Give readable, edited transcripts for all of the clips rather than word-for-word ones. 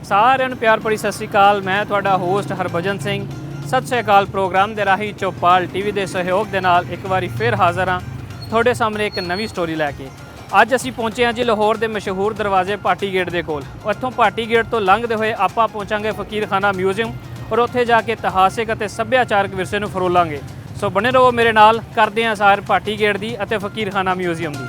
ਸਾਰਿਆਂ ਨੂੰ ਪਿਆਰ ਭਰੀ ਸਤਿ ਸ਼੍ਰੀ ਅਕਾਲ। ਮੈਂ ਤੁਹਾਡਾ ਹੋਸਟ ਹਰਭਜਨ ਸਿੰਘ। ਸਤਿ ਸ਼੍ਰੀ ਅਕਾਲ ਪ੍ਰੋਗਰਾਮ ਦੇ ਰਾਹੀਂ ਚੌਪਾਲ ਟੀਵੀ ਦੇ ਸਹਿਯੋਗ ਦੇ ਨਾਲ ਇੱਕ ਵਾਰੀ ਫਿਰ ਹਾਜ਼ਰ ਹਾਂ ਤੁਹਾਡੇ ਸਾਹਮਣੇ ਇੱਕ ਨਵੀਂ ਸਟੋਰੀ ਲੈ ਕੇ। ਅੱਜ ਅਸੀਂ ਪਹੁੰਚੇ ਹਾਂ ਜੀ ਲਾਹੌਰ ਦੇ ਮਸ਼ਹੂਰ ਦਰਵਾਜ਼ੇ ਪਾਟੀ ਗੇਟ ਦੇ ਕੋਲ। ਇੱਥੋਂ ਪਾਟੀ ਗੇਟ ਤੋਂ ਲੰਘਦੇ ਹੋਏ ਆਪਾਂ ਪਹੁੰਚਾਂਗੇ ਫਕੀਰ ਖਾਨਾ ਮਿਊਜ਼ੀਅਮ ਔਰ ਉੱਥੇ ਜਾ ਕੇ ਇਤਿਹਾਸਿਕ ਅਤੇ ਸੱਭਿਆਚਾਰਕ ਵਿਰਸੇ ਨੂੰ ਫਰੋਲਾਂਗੇ। ਸੋ ਬਣੇ ਰਹੋ ਮੇਰੇ ਨਾਲ, ਕਰਦੇ ਹਾਂ ਸਾਰ ਪਾਟੀ ਗੇਟ ਦੀ ਅਤੇ ਫਕੀਰ ਖਾਨਾ ਮਿਊਜ਼ੀਅਮ ਦੀ।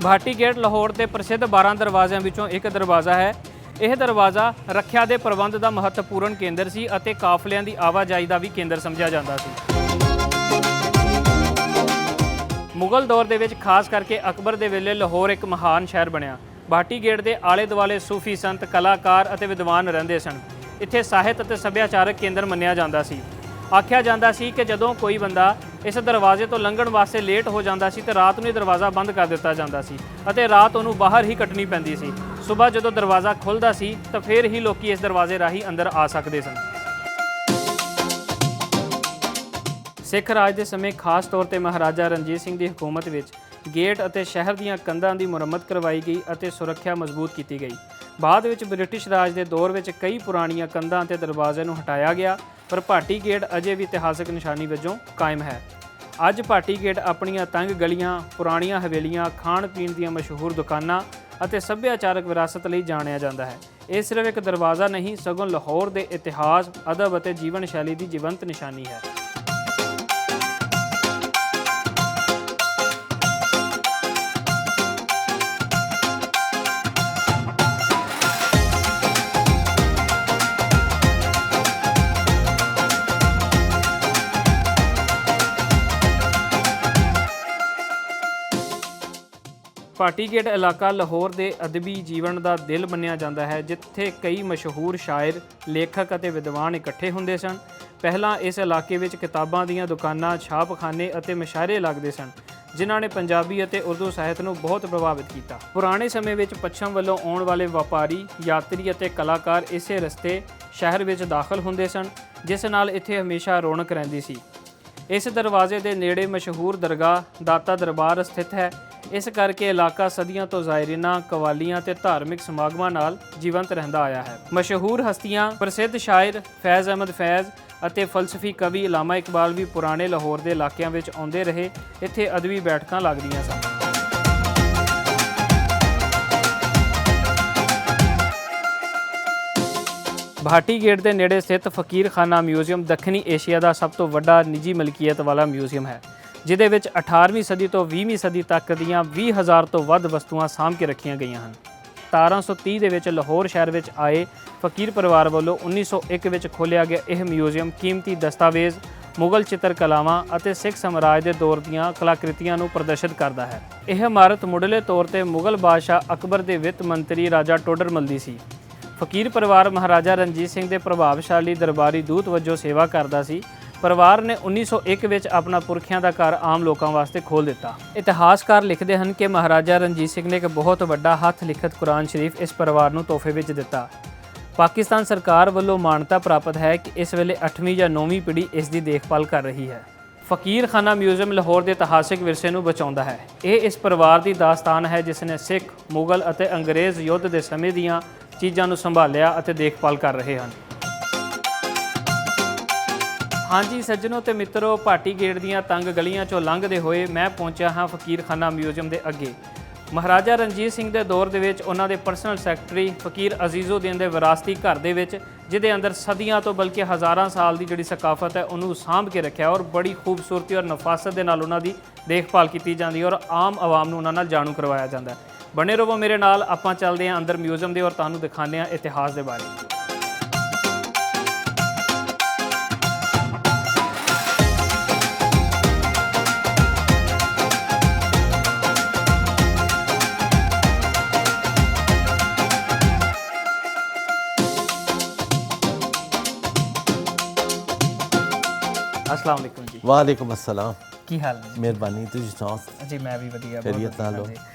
ਭਾਟੀ ਗੇਟ ਲਾਹੌਰ ਦੇ ਪ੍ਰਸਿੱਧ 12 ਦਰਵਾਜ਼ਿਆਂ ਵਿੱਚੋਂ ਇੱਕ ਦਰਵਾਜ਼ਾ ਹੈ। ਇਹ ਦਰਵਾਜ਼ਾ ਰੱਖਿਆ ਦੇ ਪ੍ਰਬੰਧ ਦਾ ਮਹੱਤਵਪੂਰਨ ਕੇਂਦਰ ਸੀ ਅਤੇ ਕਾਫਲਿਆਂ ਦੀ ਆਵਾਜਾਈ ਦਾ ਵੀ ਕੇਂਦਰ ਸਮਝਿਆ ਜਾਂਦਾ ਸੀ। ਮੁਗਲ ਦੌਰ ਦੇ ਵਿੱਚ ਖਾਸ ਕਰਕੇ ਅਕਬਰ ਦੇ ਵੇਲੇ ਲਾਹੌਰ ਇੱਕ ਮਹਾਨ ਸ਼ਹਿਰ ਬਣਿਆ। ਭਾਟੀ ਗੇਟ ਦੇ ਆਲੇ ਦੁਆਲੇ ਸੂਫੀ ਸੰਤ, ਕਲਾਕਾਰ ਅਤੇ ਵਿਦਵਾਨ ਰਹਿੰਦੇ ਸਨ। ਇੱਥੇ ਸਾਹਿਤ ਅਤੇ ਸੱਭਿਆਚਾਰਕ ਕੇਂਦਰ ਮੰਨਿਆ ਜਾਂਦਾ ਸੀ। ਆਖਿਆ ਜਾਂਦਾ ਸੀ ਕਿ ਜਦੋਂ ਕੋਈ ਬੰਦਾ ਇਸ ਦਰਵਾਜ਼ੇ ਤੋਂ ਲੰਘਣ ਵਾਸਤੇ ਲੇਟ ਹੋ ਜਾਂਦਾ ਸੀ ਤੇ ਰਾਤ ਨੂੰ ਇਹ ਦਰਵਾਜ਼ਾ ਬੰਦ ਕਰ ਦਿੱਤਾ ਜਾਂਦਾ ਸੀ ਅਤੇ ਰਾਤ ਉਹਨੂੰ ਬਾਹਰ ਹੀ ਕੱਟਣੀ ਪੈਂਦੀ ਸੀ। ਸਵੇਰ ਜਦੋਂ ਦਰਵਾਜ਼ਾ ਖੁੱਲ੍ਹਦਾ ਸੀ ਤਾਂ ਫਿਰ ਹੀ ਲੋਕੀ ਇਸ ਦਰਵਾਜ਼ੇ ਰਾਹੀਂ ਅੰਦਰ ਆ ਸਕਦੇ ਸਨ। ਸਿੱਖ ਰਾਜ ਦੇ ਸਮੇਂ ਖਾਸ ਤੌਰ ਤੇ ਮਹਾਰਾਜਾ ਰਣਜੀਤ ਸਿੰਘ ਦੀ ਹਕੂਮਤ ਵਿੱਚ ਗੇਟ ਅਤੇ ਸ਼ਹਿਰ ਦੀਆਂ ਕੰਧਾਂ ਦੀ ਮੁਰੰਮਤ ਕਰਵਾਈ ਗਈ ਅਤੇ ਸੁਰੱਖਿਆ ਮਜ਼ਬੂਤ ਕੀਤੀ ਗਈ। ਬਾਅਦ ਵਿੱਚ ਬ੍ਰਿਟਿਸ਼ ਰਾਜ ਦੇ ਦੌਰ ਵਿੱਚ ਕਈ ਪੁਰਾਣੀਆਂ ਕੰਧਾਂ ਅਤੇ ਦਰਵਾਜ਼ਿਆਂ ਨੂੰ ਹਟਾਇਆ ਗਿਆ, ਪਰ ਭਾਟੀ ਗੇਟ ਅਜੇ ਵੀ ਇਤਿਹਾਸਕ ਨਿਸ਼ਾਨੀ ਵਜੋਂ ਕਾਇਮ ਹੈ। ਅੱਜ ਭਾਟੀ ਗੇਟ ਆਪਣੀਆਂ ਤੰਗ ਗਲੀਆਂ, ਪੁਰਾਣੀਆਂ ਹਵੇਲੀਆਂ, ਖਾਣ ਪੀਣ ਦੀਆਂ ਮਸ਼ਹੂਰ ਦੁਕਾਨਾਂ ਅਤੇ ਸੱਭਿਆਚਾਰਕ ਵਿਰਾਸਤ ਲਈ ਜਾਣਿਆ ਜਾਂਦਾ ਹੈ। ਇਹ ਸਿਰਫ ਇੱਕ ਦਰਵਾਜ਼ਾ ਨਹੀਂ, ਸਗੋਂ ਲਾਹੌਰ ਦੇ ਇਤਿਹਾਸ, ਅਦਬ ਅਤੇ ਜੀਵਨ ਸ਼ੈਲੀ ਦੀ ਜੀਵੰਤ ਨਿਸ਼ਾਨੀ ਹੈ। ਭਾਟੀ ਗੇਟ ਇਲਾਕਾ ਲਾਹੌਰ ਦੇ ਅਦਬੀ ਜੀਵਨ ਦਾ ਦਿਲ ਮੰਨਿਆ ਜਾਂਦਾ ਹੈ, ਜਿੱਥੇ ਕਈ ਮਸ਼ਹੂਰ ਸ਼ਾਇਰ, ਲੇਖਕ ਅਤੇ ਵਿਦਵਾਨ ਇਕੱਠੇ ਹੁੰਦੇ ਸਨ। ਪਹਿਲਾਂ ਇਸ ਇਲਾਕੇ ਵਿੱਚ ਕਿਤਾਬਾਂ ਦੀਆਂ ਦੁਕਾਨਾਂ, ਛਾਪਖਾਨੇ ਅਤੇ ਮੁਸ਼ਾਇਰੇ ਲੱਗਦੇ ਸਨ, ਜਿਨ੍ਹਾਂ ਨੇ ਪੰਜਾਬੀ ਅਤੇ ਉਰਦੂ ਸਾਹਿਤ ਨੂੰ ਬਹੁਤ ਪ੍ਰਭਾਵਿਤ ਕੀਤਾ। ਪੁਰਾਣੇ ਸਮੇਂ ਵਿੱਚ ਪੱਛਮ ਵੱਲੋਂ ਆਉਣ ਵਾਲੇ ਵਪਾਰੀ, ਯਾਤਰੀ ਅਤੇ ਕਲਾਕਾਰ ਇਸੇ ਰਸਤੇ ਸ਼ਹਿਰ ਵਿੱਚ ਦਾਖਲ ਹੁੰਦੇ ਸਨ, ਜਿਸ ਨਾਲ ਇੱਥੇ ਹਮੇਸ਼ਾ ਰੌਣਕ ਰਹਿੰਦੀ ਸੀ। ਇਸ ਦਰਵਾਜ਼ੇ ਦੇ ਨੇੜੇ ਮਸ਼ਹੂਰ ਦਰਗਾਹ ਦਾਤਾ ਦਰਬਾਰ ਸਥਿਤ ਹੈ। ਇਸ ਕਰਕੇ ਇਲਾਕਾ ਸਦੀਆਂ ਤੋਂ ਜ਼ਾਇਰੀਨਾਂ, ਕਵਾਲੀਆਂ ਤੇ ਧਾਰਮਿਕ ਸਮਾਗਮਾਂ ਨਾਲ ਜੀਵੰਤ ਰਹਿੰਦਾ ਆਇਆ ਹੈ। ਮਸ਼ਹੂਰ ਹਸਤੀਆਂ, ਪ੍ਰਸਿੱਧ ਸ਼ਾਇਰ ਫੈਜ਼ ਅਹਿਮਦ ਫੈਜ਼ ਅਤੇ ਫਲਸਫੀ ਕਵੀ ਅਲਾਮਾ ਇਕਬਾਲ ਵੀ ਪੁਰਾਣੇ ਲਾਹੌਰ ਦੇ ਇਲਾਕਿਆਂ ਵਿੱਚ ਆਉਂਦੇ ਰਹੇ। ਇੱਥੇ ਅਦਬੀ ਬੈਠਕਾਂ ਲੱਗਦੀਆਂ ਸਨ। ਭਾਟੀ ਗੇਟ ਦੇ ਨੇੜੇ ਸਥਿਤ ਫਕੀਰ ਖਾਨਾ ਮਿਊਜ਼ੀਅਮ ਦੱਖਣੀ ਏਸ਼ੀਆ ਦਾ ਸਭ ਤੋਂ ਵੱਡਾ ਨਿੱਜੀ ਮਲਕੀਅਤ ਵਾਲਾ ਮਿਊਜ਼ੀਅਮ ਹੈ, ਜਿਹਦੇ ਵਿੱਚ 18ਵੀਂ ਸਦੀ ਤੋਂ 20ਵੀਂ ਸਦੀ ਤੱਕ ਦੀਆਂ 20,000 ਤੋਂ ਵੱਧ ਵਸਤੂਆਂ ਸਾਂਭ ਕੇ ਰੱਖੀਆਂ ਗਈਆਂ ਹਨ। 1730 ਦੇ ਵਿੱਚ ਲਾਹੌਰ ਸ਼ਹਿਰ ਵਿੱਚ ਆਏ ਫਕੀਰ ਪਰਿਵਾਰ ਵੱਲੋਂ 1901 ਵਿੱਚ ਖੋਲ੍ਹਿਆ ਗਿਆ ਇਹ ਮਿਊਜ਼ੀਅਮ ਕੀਮਤੀ ਦਸਤਾਵੇਜ਼, ਮੁਗਲ ਚਿੱਤਰਕਲਾਵਾਂ ਅਤੇ ਸਿੱਖ ਸਾਮਰਾਜ ਦੇ ਦੌਰ ਦੀਆਂ ਕਲਾਕ੍ਰਿਤੀਆਂ ਨੂੰ ਪ੍ਰਦਰਸ਼ਿਤ ਕਰਦਾ ਹੈ। ਇਹ ਇਮਾਰਤ ਮੁੱਢਲੇ ਤੌਰ ਤੇ ਮੁਗਲ ਬਾਦਸ਼ਾਹ ਅਕਬਰ ਦੇ ਵਿੱਤ ਮੰਤਰੀ ਰਾਜਾ ਟੋਡਰਮਲ ਦੀ ਸੀ। ਫਕੀਰ ਪਰਿਵਾਰ ਮਹਾਰਾਜਾ ਰਣਜੀਤ ਸਿੰਘ ਦੇ ਪ੍ਰਭਾਵਸ਼ਾਲੀ ਦਰਬਾਰੀ ਦੂਤ ਵਜੋਂ ਸੇਵਾ ਕਰਦਾ ਸੀ। ਪਰਿਵਾਰ ਨੇ 1901 ਵਿੱਚ ਆਪਣਾ ਪੁਰਖਿਆਂ ਦਾ ਘਰ ਆਮ ਲੋਕਾਂ ਵਾਸਤੇ ਖੋਲ੍ਹ ਦਿੱਤਾ। ਇਤਿਹਾਸਕਾਰ ਲਿਖਦੇ ਹਨ ਕਿ ਮਹਾਰਾਜਾ ਰਣਜੀਤ ਸਿੰਘ ਨੇ ਇੱਕ ਬਹੁਤ ਵੱਡਾ ਹੱਥ ਲਿਖਤ ਕੁਰਾਨ ਸ਼ਰੀਫ ਇਸ ਪਰਿਵਾਰ ਨੂੰ ਤੋਹਫੇ ਵਿੱਚ ਦਿੱਤਾ। ਪਾਕਿਸਤਾਨ ਸਰਕਾਰ ਵੱਲੋਂ ਮਾਨਤਾ ਪ੍ਰਾਪਤ ਹੈ ਕਿ ਇਸ ਵੇਲੇ 8ਵੀਂ ਜਾਂ 9ਵੀਂ ਪੀੜ੍ਹੀ ਇਸ ਦੀ ਦੇਖਭਾਲ ਕਰ ਰਹੀ ਹੈ। ਫਕੀਰ ਖਾਨਾ ਮਿਊਜ਼ੀਅਮ ਲਾਹੌਰ ਦੇ ਇਤਿਹਾਸਿਕ ਵਿਰਸੇ ਨੂੰ ਬਚਾਉਂਦਾ ਹੈ। ਇਹ ਇਸ ਪਰਿਵਾਰ ਦੀ ਦਾਸਤਾਨ ਹੈ ਜਿਸ ਨੇ ਸਿੱਖ, ਮੁਗਲ ਅਤੇ ਅੰਗਰੇਜ਼ ਯੁੱਧ ਦੇ ਸਮੇਂ ਦੀਆਂ ਚੀਜ਼ਾਂ ਨੂੰ ਸੰਭਾਲਿਆ ਅਤੇ ਦੇਖਭਾਲ ਕਰ ਰਹੇ ਹਨ। ਹਾਂਜੀ ਸੱਜਣੋ ਤੇ ਮਿੱਤਰੋ, ਭਾਟੀ ਗੇਟ ਦੀਆਂ ਤੰਗ ਗਲੀਆਂ 'ਚੋਂ ਲੰਘਦੇ ਹੋਏ ਮੈਂ ਪਹੁੰਚਿਆ ਹਾਂ ਫਕੀਰ ਖਾਨਾ ਮਿਊਜ਼ੀਅਮ ਦੇ ਅੱਗੇ। ਮਹਾਰਾਜਾ ਰਣਜੀਤ ਸਿੰਘ ਦੇ ਦੌਰ ਦੇ ਵਿੱਚ ਉਹਨਾਂ ਦੇ ਪਰਸਨਲ ਸੈਕਟਰੀ ਫਕੀਰ ਅਜ਼ੀਜ਼ੁਦੀਨ ਦੇ ਵਿਰਾਸਤੀ ਘਰ ਦੇ ਵਿੱਚ, ਜਿਹਦੇ ਅੰਦਰ ਸਦੀਆਂ ਤੋਂ ਬਲਕਿ ਹਜ਼ਾਰਾਂ ਸਾਲ ਦੀ ਜਿਹੜੀ ਸਕਾਫਤ ਹੈ ਉਹਨੂੰ ਸਾਂਭ ਕੇ ਰੱਖਿਆ ਔਰ ਬੜੀ ਖੂਬਸੂਰਤੀ ਔਰ ਨਫਾਸਤ ਦੇ ਨਾਲ ਉਹਨਾਂ ਦੀ ਦੇਖਭਾਲ ਕੀਤੀ ਜਾਂਦੀ ਔਰ ਆਮ ਆਵਾਮ ਨੂੰ ਉਹਨਾਂ ਨਾਲ ਜਾਣੂ ਕਰਵਾਇਆ ਜਾਂਦਾ। ਬਣੇ ਰਹੋ ਮੇਰੇ ਨਾਲ, ਆਪਾਂ ਚੱਲਦੇ ਹਾਂ ਅੰਦਰ ਮਿਊਜ਼ੀਅਮ ਦੇ ਔਰ ਤੁਹਾਨੂੰ ਦਿਖਾਉਂਦੇ ਹਾਂ ਇਤਿਹਾਸ ਦੇ ਬਾਰੇ। अस्सलाम वालेकुम जी। वालेकुम अस्सलाम। की हाल है? मेहरबानी, तुझी सुनाओ। जी मैं भी वधिया, खैरियत नाल हो?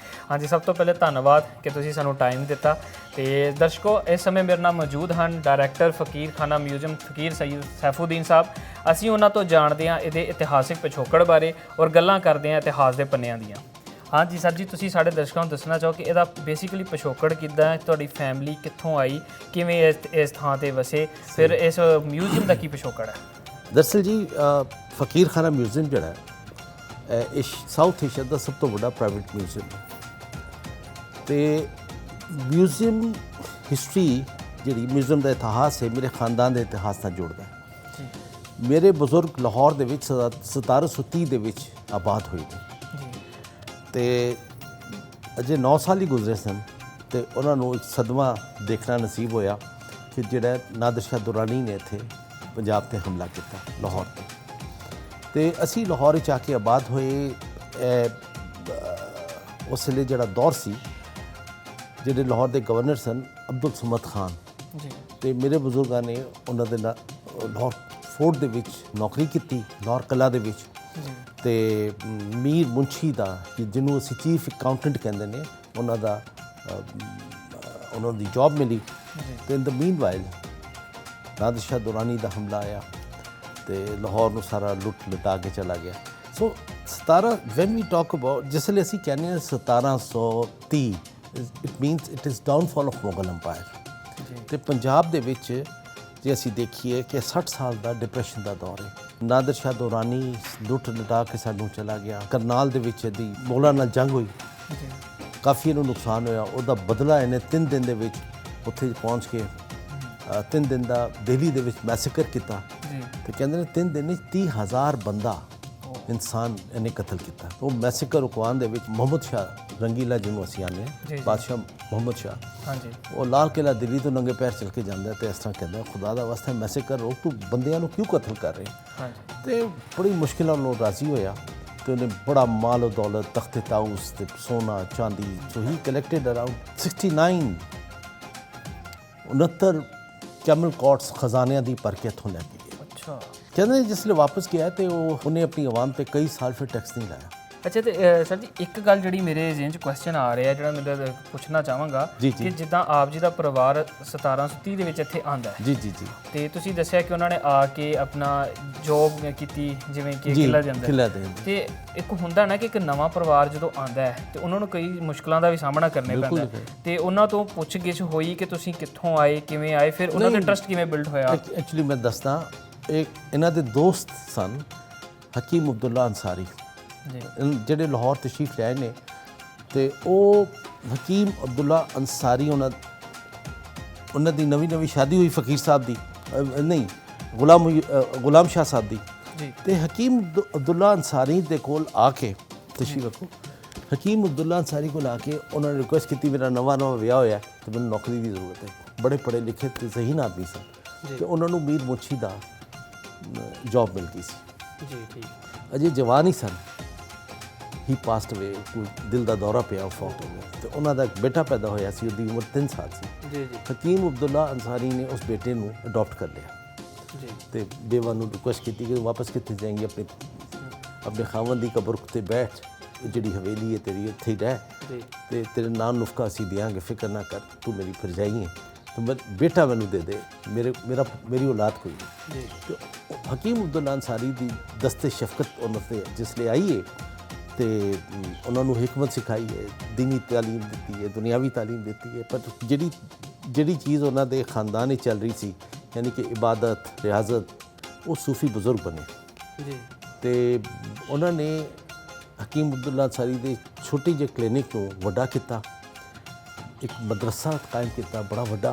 ਹਾਂਜੀ, ਸਭ ਤੋਂ ਪਹਿਲੇ ਧੰਨਵਾਦ ਕਿ ਤੁਸੀਂ ਸਾਨੂੰ ਟਾਈਮ ਦਿੱਤਾ। ਤੇ ਦਰਸ਼ਕੋ, ਇਸ ਸਮੇਂ ਮੇਰੇ ਨਾਲ ਮੌਜੂਦ ਹਨ ਡਾਇਰੈਕਟਰ ਫਕੀਰ ਖਾਨਾ ਮਿਊਜ਼ੀਅਮ ਫਕੀਰ ਸਈਦ ਸੈਫੂਦੀਨ ਸਾਹਿਬ। ਅਸੀਂ ਉਹਨਾਂ ਤੋਂ ਜਾਣਦੇ ਹਾਂ ਇਹਦੇ ਇਤਿਹਾਸਿਕ ਪਿਛੋਕੜ ਬਾਰੇ ਔਰ ਗੱਲਾਂ ਕਰਦੇ ਹਾਂ ਇਤਿਹਾਸ ਦੇ ਪੰਨਿਆਂ ਦੀਆਂ। ਹਾਂਜੀ ਸਰ ਜੀ, ਤੁਸੀਂ ਸਾਡੇ ਦਰਸ਼ਕਾਂ ਨੂੰ ਦੱਸਣਾ ਚਾਹੋ ਕਿ ਇਹਦਾ ਬੇਸਿਕਲੀ ਪਿਛੋਕੜ ਕਿੱਦਾਂ ਹੈ, ਤੁਹਾਡੀ ਫੈਮਿਲੀ ਕਿੱਥੋਂ ਆਈ, ਕਿਵੇਂ ਇਸ ਥਾਂ ਤੇ ਵਸੇ, ਫਿਰ ਇਸ ਮਿਊਜ਼ੀਅਮ ਦਾ ਕੀ ਪਿਛੋਕੜ ਹੈ? ਦਰਅਸਲ ਜੀ ਫਕੀਰ ਖਾਨਾ ਮਿਊਜ਼ੀਅਮ ਜਿਹੜਾ ਹੈ ਇਹ ਸਾਊਥ ਏਸ਼ੀਆ ਦਾ ਸਭ ਤੋਂ ਵੱਡਾ ਪ੍ਰਾਈਵੇਟ ਮਿਊਜ਼ੀਅਮ ਹੈ। ਤੇ ਮਿਊਜ਼ੀਅਮ ਹਿਸਟਰੀ ਜਿਹੜੀ ਮਿਊਜ਼ੀਅਮ ਦਾ ਇਤਿਹਾਸ ਹੈ ਮੇਰੇ ਖਾਨਦਾਨ ਦੇ ਇਤਿਹਾਸ ਨਾਲ ਜੁੜਦਾ ਹੈ। ਮੇਰੇ ਬਜ਼ੁਰਗ ਲਾਹੌਰ ਦੇ ਵਿੱਚ 1730 ਦੇ ਵਿੱਚ ਆਬਾਦ ਹੋਏ ਨੇ ਤੇ ਅਜੇ 9 ਸਾਲ ਹੀ ਗੁਜ਼ਰੇ ਸਨ ਤੇ ਉਹਨਾਂ ਨੂੰ ਇੱਕ ਸਦਮਾ ਦੇਖਣਾ ਨਸੀਬ ਹੋਇਆ ਕਿ ਜਿਹੜਾ ਨਾਦਰ ਸ਼ਾਹ ਦੁਰਾਨੀ ਨੇ ਇੱਥੇ ਪੰਜਾਬ ਤੇ ਹਮਲਾ ਕੀਤਾ ਲਾਹੌਰ ਤੇ ਅਸੀਂ ਲਾਹੌਰ ਵਿੱਚ ਆ ਕੇ ਆਬਾਦ ਹੋਏ। ਉਸ ਵੇਲੇ ਜਿਹੜਾ ਦੌਰ ਸੀ, ਜਿਹੜੇ ਲਾਹੌਰ ਦੇ ਗਵਰਨਰ ਸਨ ਅਬਦੁਲ ਸਮਦ ਖਾਨ ਜੀ, ਤੇ ਮੇਰੇ ਬਜ਼ੁਰਗਾਂ ਨੇ ਉਹਨਾਂ ਦੇ ਨਾਲ ਲਾਹੌਰ ਫੋਰਟ ਦੇ ਵਿੱਚ ਨੌਕਰੀ ਕੀਤੀ, ਲਾਹੌਰ ਕਲਾ ਦੇ ਵਿੱਚ। ਤੇ ਮੀਰ ਮੁੰਸ਼ੀ ਦਾ, ਜਿਹਨੂੰ ਅਸੀਂ ਚੀਫ ਅਕਾਊਂਟੈਂਟ ਕਹਿੰਦੇ ਨੇ, ਉਹਨਾਂ ਦੀ ਜੌਬ ਮਿਲੀ। ਤੇ ਇਨ ਦ ਮੀਨ ਵਾਈਲ ਨਾਦਰ ਸ਼ਾਹ ਦੁਰਾਨੀ ਦਾ ਹਮਲਾ ਆਇਆ ਤੇ ਲਾਹੌਰ ਨੂੰ ਸਾਰਾ ਲੁੱਟ ਲੁਟਾ ਕੇ ਚਲਾ ਗਿਆ। So 17 when we talk about, ਜਿਸ ਵੇਲੇ ਅਸੀਂ ਕਹਿੰਦੇ ਹਾਂ 1730, it means it is downfall of Mughal empire. ਤੇ ਪੰਜਾਬ ਦੇ ਵਿੱਚ ਜੇ ਅਸੀਂ ਦੇਖੀਏ ਕਿ 60 ਸਾਲ ਦਾ ਡਿਪਰੈਸ਼ਨ ਦਾ ਦੌਰ ਹੈ। ਨਾਦਰ ਸ਼ਾਹ ਦੁਰਾਨੀ ਲੁੱਟ ਲੁਟਾ ਕੇ ਸਾਨੂੰ ਚਲਾ ਗਿਆ। ਕਰਨਾਲ ਦੇ ਵਿੱਚ ਇਹਦੀ ਮੁਗਲਾਂ ਨਾਲ ਜੰਗ ਹੋਈ, ਕਾਫੀ ਇਹਨੂੰ ਨੁਕਸਾਨ ਹੋਇਆ। ਉਹਦਾ ਬਦਲਾ ਇਹਨੇ 3 ਦਿਨ ਦੇ ਵਿੱਚ ਉੱਥੇ ਪਹੁੰਚ ਕੇ 3 ਦਿਨ ਦਾ ਦਿੱਲੀ ਦੇ ਵਿੱਚ ਮੈਸੇਕਰ ਕੀਤਾ। ਤੇ ਕਹਿੰਦੇ ਨੇ 3 ਦਿਨ ਵਿੱਚ 30,000 ਬੰਦਾ ਇਨਸਾਨ ਇਹਨੇ ਕਤਲ ਕੀਤਾ। ਉਹ ਮੈਸੇਕਰ ਰੁਕਵਾਉਣ ਦੇ ਵਿੱਚ ਮੁਹੰਮਦ ਸ਼ਾਹ ਰੰਗੀਲਾ, ਜਿਹਨੂੰ ਅਸੀਂ ਆਉਂਦੇ ਹਾਂ ਬਾਦਸ਼ਾਹ ਮੁਹੰਮਦ ਸ਼ਾਹ, ਉਹ ਲਾਲ ਕਿਲ੍ਹਾ ਦਿੱਲੀ ਤੋਂ ਨੰਗੇ ਪੈਰ ਚਲ ਕੇ ਜਾਂਦਾ ਤੇ ਇਸ ਤਰ੍ਹਾਂ ਕਹਿੰਦਾ, ਖੁਦਾ ਦਾ ਵਾਸਤਾ ਮੈਸੇਕਰ ਰੋਕ, ਤੂੰ ਬੰਦਿਆਂ ਨੂੰ ਕਿਉਂ ਕਤਲ ਕਰ ਰਹੇ? ਤੇ ਬੜੀ ਮੁਸ਼ਕਿਲ ਨਾਲ ਉਹ ਰਾਜ਼ੀ ਹੋਇਆ ਤੇ ਉਹਨੇ ਬੜਾ ਮਾਲ ਦੌਲਤ, ਤਖਤ ਤਾਊਸ ਤੇ ਸੋਨਾ ਚਾਂਦੀ, ਸੋ ਹੀ ਕਲੈਕਟਡ ਅਰਾਊਂਡ 69 ਕੈਮਲ ਕੋਟਸ ਖਜ਼ਾਨਿਆਂ ਦੀ ਭਰ ਕੇ ਇੱਥੋਂ ਲੈ ਕੇ ਗਿਆ। ਅੱਛਾ, ਕਹਿੰਦੇ ਜਿਸ ਵੇਲੇ ਵਾਪਸ ਗਿਆ ਤੇ ਉਹਨੇ ਆਪਣੀ ਆਵਾਮ ਤੇ ਕਈ ਸਾਲ ਫਿਰ ਟੈਕਸ ਨਹੀਂ ਲਾਇਆ। ਅੱਛਾ, ਤੇ ਸਰ ਜੀ ਇੱਕ ਗੱਲ ਜਿਹੜੀ ਮੇਰੇ ਜ਼ਿਹਨ 'ਚ ਕੁਐਸਚਨ ਆ ਰਿਹਾ, ਜਿਹੜਾ ਮੈਂ ਪੁੱਛਣਾ ਚਾਹਾਂਗਾ ਕਿ ਜਿੱਦਾਂ ਆਪ ਜੀ ਦਾ ਪਰਿਵਾਰ 1730 ਦੇ ਵਿੱਚ ਇੱਥੇ ਆਉਂਦਾ ਹੈ ਜੀ, ਤੇ ਤੁਸੀਂ ਦੱਸਿਆ ਕਿ ਉਹਨਾਂ ਨੇ ਆ ਕੇ ਆਪਣਾ ਜੋਬ ਕੀਤੀ, ਜਿਵੇਂ ਕਿ ਕਿਲਾ ਜਾਂਦਾ, ਤੇ ਇੱਕ ਹੁੰਦਾ ਨਾ ਕਿ ਇੱਕ ਨਵਾਂ ਪਰਿਵਾਰ ਜਦੋਂ ਆਉਂਦਾ ਹੈ ਤੇ ਉਹਨਾਂ ਨੂੰ ਕਈ ਮੁਸ਼ਕਲਾਂ ਦਾ ਵੀ ਸਾਹਮਣਾ ਕਰਨੇ ਪੈਂਦਾ, ਤੇ ਉਹਨਾਂ ਤੋਂ ਪੁੱਛ ਗਿੱਛ ਹੋਈ ਕਿ ਤੁਸੀਂ ਕਿੱਥੋਂ ਆਏ, ਕਿਵੇਂ ਆਏ, ਫਿਰ ਉਹਨਾਂ ਦਾ ਟਰਸਟ ਕਿਵੇਂ ਬਿਲਡ ਹੋਇਆ? ਐਕਚੁਅਲੀ ਮੈਂ ਦੱਸਦਾ, ਇਹਨਾਂ ਦੇ ਦੋਸਤ ਸਨ ਹਕੀਮ ਅਬਦੁੱਲਾ ਅੰਸਾਰੀ, ਜਿਹੜੇ ਲਾਹੌਰ ਤਸ਼ਰੀਫ ਲਿਆਏ ਨੇ। ਤੇ ਉਹ ਹਕੀਮ ਅਬਦੁੱਲਾ ਅੰਸਾਰੀ, ਉਹਨਾਂ ਦੀ ਨਵੀਂ ਸ਼ਾਦੀ ਹੋਈ ਫਕੀਰ ਸਾਹਿਬ ਦੀ, ਨਹੀਂ ਗੁਲਾਮ ਸ਼ਾਹ ਸਾਹਿਬ ਦੀ। ਤੇ ਹਕੀਮ ਅਬਦੁੱਲਾ ਅੰਸਾਰੀ ਦੇ ਕੋਲ ਆ ਕੇ, ਤਸ਼ਰੀਫ ਰੱਖੋ, ਹਕੀਮ ਅਬਦੁੱਲਾ ਅੰਸਾਰੀ ਕੋਲ ਆ ਕੇ ਉਹਨਾਂ ਨੇ ਰਿਕੁਐਸਟ ਕੀਤੀ, ਮੇਰਾ ਨਵਾਂ ਵਿਆਹ ਹੋਇਆ ਤੇ ਮੈਨੂੰ ਨੌਕਰੀ ਦੀ ਜ਼ਰੂਰਤ ਹੈ। ਬੜੇ ਪੜ੍ਹੇ ਲਿਖੇ ਤੇ ਜ਼ਹੀਨ ਆਦਮੀ ਸਨ ਤੇ ਉਹਨਾਂ ਨੂੰ ਮੀਰ ਮੁੰਸ਼ੀ ਦਾ ਜੌਬ ਮਿਲ ਗਈ ਸੀ ਜੀ। ਠੀਕ, ਅਜੇ ਜਵਾਨ ਹੀ ਸਨ। ਹੀ ਪਾਸਡ ਅਵੇ, ਕੋਈ ਦਿਲ ਦਾ ਦੌਰਾ ਪਿਆ, ਫੌਤ ਹੋ ਗਿਆ ਤੇ ਉਹਨਾਂ ਦਾ ਇੱਕ ਬੇਟਾ ਪੈਦਾ ਹੋਇਆ ਸੀ, ਉਹਦੀ ਉਮਰ 3 ਸਾਲ ਸੀ ਜੀ। ਹਕੀਮ ਅਬਦੁੱਲਾ ਅੰਸਾਰੀ ਨੇ ਉਸ ਬੇਟੇ ਨੂੰ ਅਡਾਪਟ ਕਰ ਲਿਆ ਜੀ। ਤੇ ਬੇਵਾ ਨੂੰ ਰਿਕੁਐਸਟ ਕੀਤੀ ਕਿ ਵਾਪਸ ਕਿੱਥੇ ਜਾਏਂਗੀ, ਆਪਣੇ ਖਾਵਨ ਦੀ ਕਬਰ ਉੱਤੇ ਬੈਠ, ਜਿਹੜੀ ਹਵੇਲੀ ਹੈ ਤੇਰੀ, ਉੱਥੇ ਹੀ ਰਹਿ, ਤੇ ਤੇਰੇ ਨਾਮ ਨੁਫਕਾ ਅਸੀਂ ਦਿਆਂਗੇ, ਫਿਕਰ ਨਾ ਕਰ, ਤੂੰ ਮੇਰੀ ਭਰਜਾਈ ਹੈ, तो बेटा मैनू दे दे, मेरी औलाद कोई नहीं। तो हकीम अब्दुल्ला अंसारी की दस्ते शफकत उन्होंने जिसले आई है तो उन्होंने हिकमत सिखाई है, दीनी तालीम दी है, दुनियावी तालीम दी है, पर जिहड़ी चीज़ उन्होंने खानदान ही चल रही सी, यानी कि इबादत रियाजत, वो सूफी बुजुर्ग बने। तो उन्होंने हकीम अब्दुल्ला अंसारी के छोटे जे क्लिनिक को वड्डा किया, एक मदरसा कायम किया बड़ा वड्डा,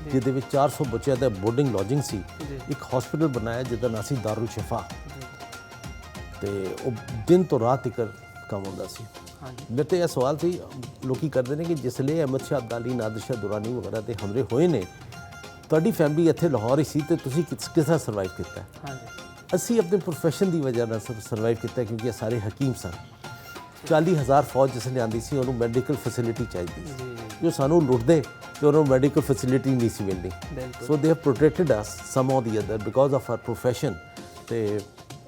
जिहदे विच 400 बच्चों का बोर्डिंग लॉजिंग सी, एक हॉस्पिटल बनाया जिहदा नाम सी दारुल शिफा, तो वो दिन तो रात तक काम होंदा सी। मेरे तो यह सवाल सी लोग करते हैं कि जिसले अहमद शाह अब्दाली, नादिर शाह दुरानी वगैरह के हमले होए ने, तुहाडी फैमिली इत्थे लाहौर ही सी ते तुसीं किस तरह सर्वाइव किया? असी अपने प्रोफैशन की वजह से सर्वाइव किया, क्योंकि सारे हकीम सन। 40,000 फौज जिसले आती सी, उन्होंने मैडिकल फैसिलिटी चाहिए, जो सानू लुटते तो उन्होंने मैडिकल फैसिलिटी नहीं सी मिलनी। So they have protected us some of the other because of our profession. तो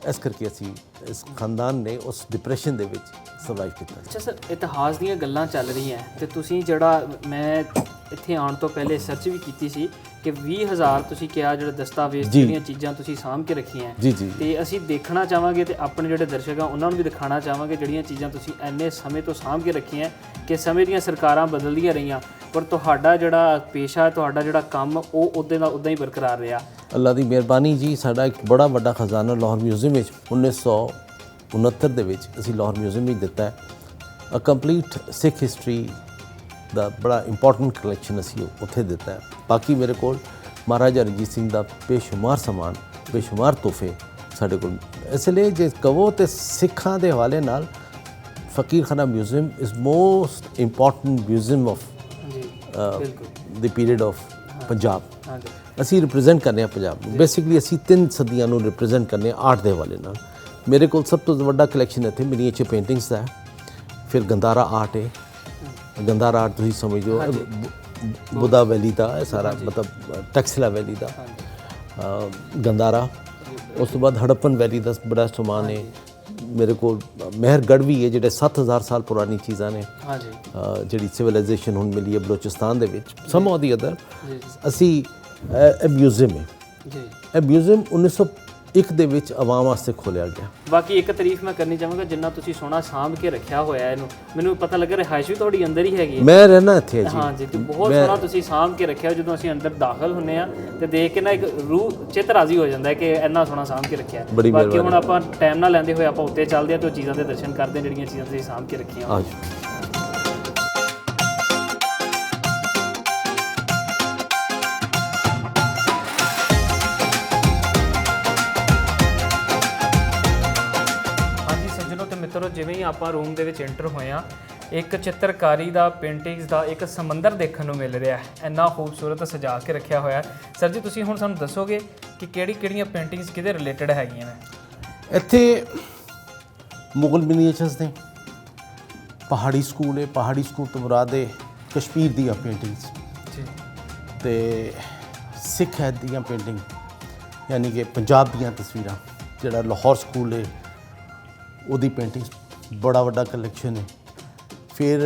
ਇਸ ਕਰਕੇ ਅਸੀਂ ਇਸ ਖਾਨਦਾਨ ਨੇ ਉਸ ਡਿਪਰੈਸ਼ਨ ਦੇ ਵਿੱਚ ਸਰਵਾਈਵ ਕੀਤਾ। ਅੱਛਾ ਸਰ, ਇਤਿਹਾਸ ਦੀਆਂ ਗੱਲਾਂ ਚੱਲ ਰਹੀਆਂ ਤੇ ਤੁਸੀਂ ਜਿਹੜਾ ਮੈਂ ਇੱਥੇ ਆਉਣ ਤੋਂ ਪਹਿਲੇ ਸਰਚ ਵੀ ਕੀਤੀ ਸੀ ਕਿ 20,000 ਤੁਸੀਂ ਕਿਹਾ ਜਿਹੜੇ ਦਸਤਾਵੇਜ਼ ਜਿਹੜੀਆਂ ਚੀਜ਼ਾਂ ਤੁਸੀਂ ਸਾਂਭ ਕੇ ਰੱਖੀਆਂ ਜੀ ਜੀ ਤੇ ਅਸੀਂ ਦੇਖਣਾ ਚਾਹਾਂਗੇ ਤੇ ਆਪਣੇ ਜਿਹੜੇ ਦਰਸ਼ਕ ਆ ਉਹਨਾਂ ਨੂੰ ਵੀ ਦਿਖਾਉਣਾ ਚਾਹਾਂਗੇ ਜਿਹੜੀਆਂ ਚੀਜ਼ਾਂ ਤੁਸੀਂ ਇੰਨੇ ਸਮੇਂ ਤੋਂ ਸਾਂਭ ਕੇ ਰੱਖੀਆਂ ਕਿ ਸਮੇਂ ਦੀਆਂ ਸਰਕਾਰਾਂ ਬਦਲਦੀਆਂ ਰਹੀਆਂ ਪਰ ਤੁਹਾਡਾ ਜਿਹੜਾ ਪੇਸ਼ਾ ਤੁਹਾਡਾ ਜਿਹੜਾ ਕੰਮ ਉਹ ਉੱਦਾਂ ਦਾ ਉੱਦਾਂ ਹੀ ਬਰਕਰਾਰ ਰਿਹਾ। ਅੱਲਾ ਦੀ ਮਿਹਰਬਾਨੀ ਜੀ। ਸਾਡਾ ਇੱਕ ਬੜਾ ਵੱਡਾ ਖਜ਼ਾਨਾ ਲਾਹੌਰ ਮਿਊਜ਼ੀਅਮ ਵਿੱਚ 1969 ਦੇ ਵਿੱਚ ਅਸੀਂ ਲਾਹੌਰ ਮਿਊਜ਼ੀਅਮ ਵਿੱਚ ਦਿੱਤਾ ਹੈ। ਅ ਕੰਪਲੀਟ ਸਿੱਖ ਹਿਸਟਰੀ ਦਾ ਬੜਾ ਇੰਪੋਰਟੈਂਟ ਕਲੈਕਸ਼ਨ ਅਸੀਂ ਉੱਥੇ ਦਿੱਤਾ ਹੈ। ਬਾਕੀ ਮੇਰੇ ਕੋਲ ਮਹਾਰਾਜਾ ਰਣਜੀਤ ਸਿੰਘ ਦਾ ਬੇਸ਼ੁਮਾਰ ਸਮਾਨ, ਬੇਸ਼ੁਮਾਰ ਤੋਹਫੇ ਸਾਡੇ ਕੋਲ। ਇਸ ਲਈ ਜੇ ਕਹੋ ਤੇ ਸਿੱਖਾਂ ਦੇ ਹਵਾਲੇ ਨਾਲ ਫਕੀਰ ਖਾਨਾ museum is most important museum of the period of Punjab. ਅਸੀਂ ਰਿਪਰੈਜ਼ੈਂਟ ਕਰਨੇ ਆ ਪੰਜਾਬ ਨੂੰ। ਬੇਸਿਕਲੀ ਅਸੀਂ 3 ਸਦੀਆਂ ਨੂੰ ਰਿਪਰੈਜ਼ੈਂਟ ਕਰਨੇ ਆ ਆਰਟ ਦੇ ਹਵਾਲੇ ਨਾਲ। ਮੇਰੇ ਕੋਲ ਸਭ ਤੋਂ ਵੱਡਾ ਕਲੈਕਸ਼ਨ ਇੱਥੇ ਮਿਨੀਏਚਰ ਪੇਂਟਿੰਗਸ ਦਾ ਹੈ। ਫਿਰ ਗੰਦਾਰਾ ਆਰਟ ਹੈ। ਗੰਦਾਰਾ ਆਰਟ ਤੁਸੀਂ ਸਮਝੋ ਬੁੱਧਾ ਵੈਲੀ ਦਾ ਇਹ ਸਾਰਾ ਮਤਲਬ ਟੈਕਸਿਲਾ ਵੈਲੀ ਦਾ ਗੰਦਾਰਾ। ਉਸ ਤੋਂ ਬਾਅਦ ਹੜੱਪਨ ਵੈਲੀ ਦਾ ਬੜਾ ਸਮਾਨ ਹੈ। ਮੇਰੇ ਕੋਲ ਮਹਿਰਗੜ੍ਹ ਵੀ ਹੈ ਜਿਹੜੇ 7000 ਸਾਲ ਪੁਰਾਣੀ ਚੀਜ਼ਾਂ ਨੇ ਜਿਹੜੀ ਸਿਵਲਾਈਜੇਸ਼ਨ ਹੁਣ ਮਿਲੀ ਹੈ ਬਲੋਚਿਸਤਾਨ ਦੇ ਵਿੱਚ। ਸਮ ਆਫ ਦੀ ਅਦਰ ਅਸੀਂ ਇਹ ਮਿਊਜ਼ੀਅਮ ਹੈ। ਇਹ ਮਿਊਜ਼ੀਅਮ 1901 ਦੇ ਵਿੱਚ ਆਵਾਮ ਵਾਸਤੇ ਖੋਲ੍ਹਿਆ ਗਿਆ। ਬਾਕੀ ਇੱਕ ਤਾਰੀਫ ਮੈਂ ਕਰਨੀ ਚਾਹਾਂਗਾ ਜਿੰਨਾ ਤੁਸੀਂ ਸੋਹਣਾ ਸਾਂਭ ਕੇ ਰੱਖਿਆ ਹੋਇਆ ਇਹਨੂੰ। ਮੈਨੂੰ ਪਤਾ ਲੱਗਾ ਰਿਹਾਇਸ਼ ਵੀ ਤੁਹਾਡੀ ਅੰਦਰ ਹੀ ਹੈਗੀ ਹੈ। ਮੈਂ ਰਹਿਣਾ ਇੱਥੇ ਜੀ। ਹਾਂ ਜੀ, ਤੇ ਬਹੁਤ ਸੋਹਣਾ ਤੁਸੀਂ ਸਾਂਭ ਕੇ ਰੱਖਿਆ। ਜਦੋਂ ਅਸੀਂ ਅੰਦਰ ਦਾਖਲ ਹੁੰਨੇ ਆ ਤੇ ਦੇਖ ਕੇ ਨਾ ਇੱਕ ਰੂਹ ਚਿੱਤ ਰਾਜ਼ੀ ਹੋ ਜਾਂਦਾ ਹੈ ਕਿ ਇੰਨਾ ਸੋਹਣਾ ਸਾਂਭ ਕੇ ਰੱਖਿਆ। ਬਾਕੀ ਹੁਣ ਆਪਾਂ ਟਾਈਮ ਨਾ ਲੈਂਦੇ ਹੋਏ ਆਪਾਂ ਉੱਤੇ ਚੱਲਦੇ ਆ ਤੇ ਉਹ ਚੀਜ਼ਾਂ ਦੇ ਦਰਸ਼ਨ ਕਰਦੇ ਆ ਜਿਹੜੀਆਂ ਚੀਜ਼ਾਂ ਤੁਸੀਂ ਸਾਂਭ ਕੇ ਰੱਖੀਆਂ। ਮਿੱਤਰੋ, ਜਿਵੇਂ ਹੀ ਆਪਾਂ ਰੂਮ ਦੇ ਵਿੱਚ ਐਂਟਰ ਹੋਏ ਆ ਇੱਕ ਚਿੱਤਰਕਾਰੀ ਦਾ, ਪੇਂਟਿੰਗਸ ਦਾ ਇੱਕ ਸਮੁੰਦਰ ਦੇਖਣ ਨੂੰ ਮਿਲ ਰਿਹਾ ਹੈ। ਇੰਨਾ ਖੂਬਸੂਰਤ ਸਜਾ ਕੇ ਰੱਖਿਆ ਹੋਇਆ। ਸਰ ਜੀ ਤੁਸੀਂ ਹੁਣ ਸਾਨੂੰ ਦੱਸੋਗੇ ਕਿ ਕਿਹੜੀਆਂ ਪੇਂਟਿੰਗਸ ਕਿਹਦੇ ਰਿਲੇਟਡ ਹੈਗੀਆਂ ਨੇ? ਇੱਥੇ ਮੁਗਲ ਮਿਨੀਏਚਰਸ ਨੇ, ਪਹਾੜੀ ਸਕੂਲ ਹੈ। ਪਹਾੜੀ ਸਕੂਲ ਤੋਂ ਮੁਰਾਦ ਹੈ ਕਸ਼ਮੀਰ ਦੀਆਂ ਪੇਂਟਿੰਗਸ ਜੀ, ਤੇ ਸਿੱਖ ਹੈ ਦੀਆਂ ਪੇਂਟਿੰਗ ਯਾਨੀ ਕਿ ਪੰਜਾਬ ਦੀਆਂ ਤਸਵੀਰਾਂ। ਜਿਹੜਾ ਲਾਹੌਰ ਸਕੂਲ ਹੈ ਉਹਦੀ ਪੇਂਟਿੰਗਸ ਬੜਾ ਵੱਡਾ ਕਲੈਕਸ਼ਨ ਹੈ। ਫਿਰ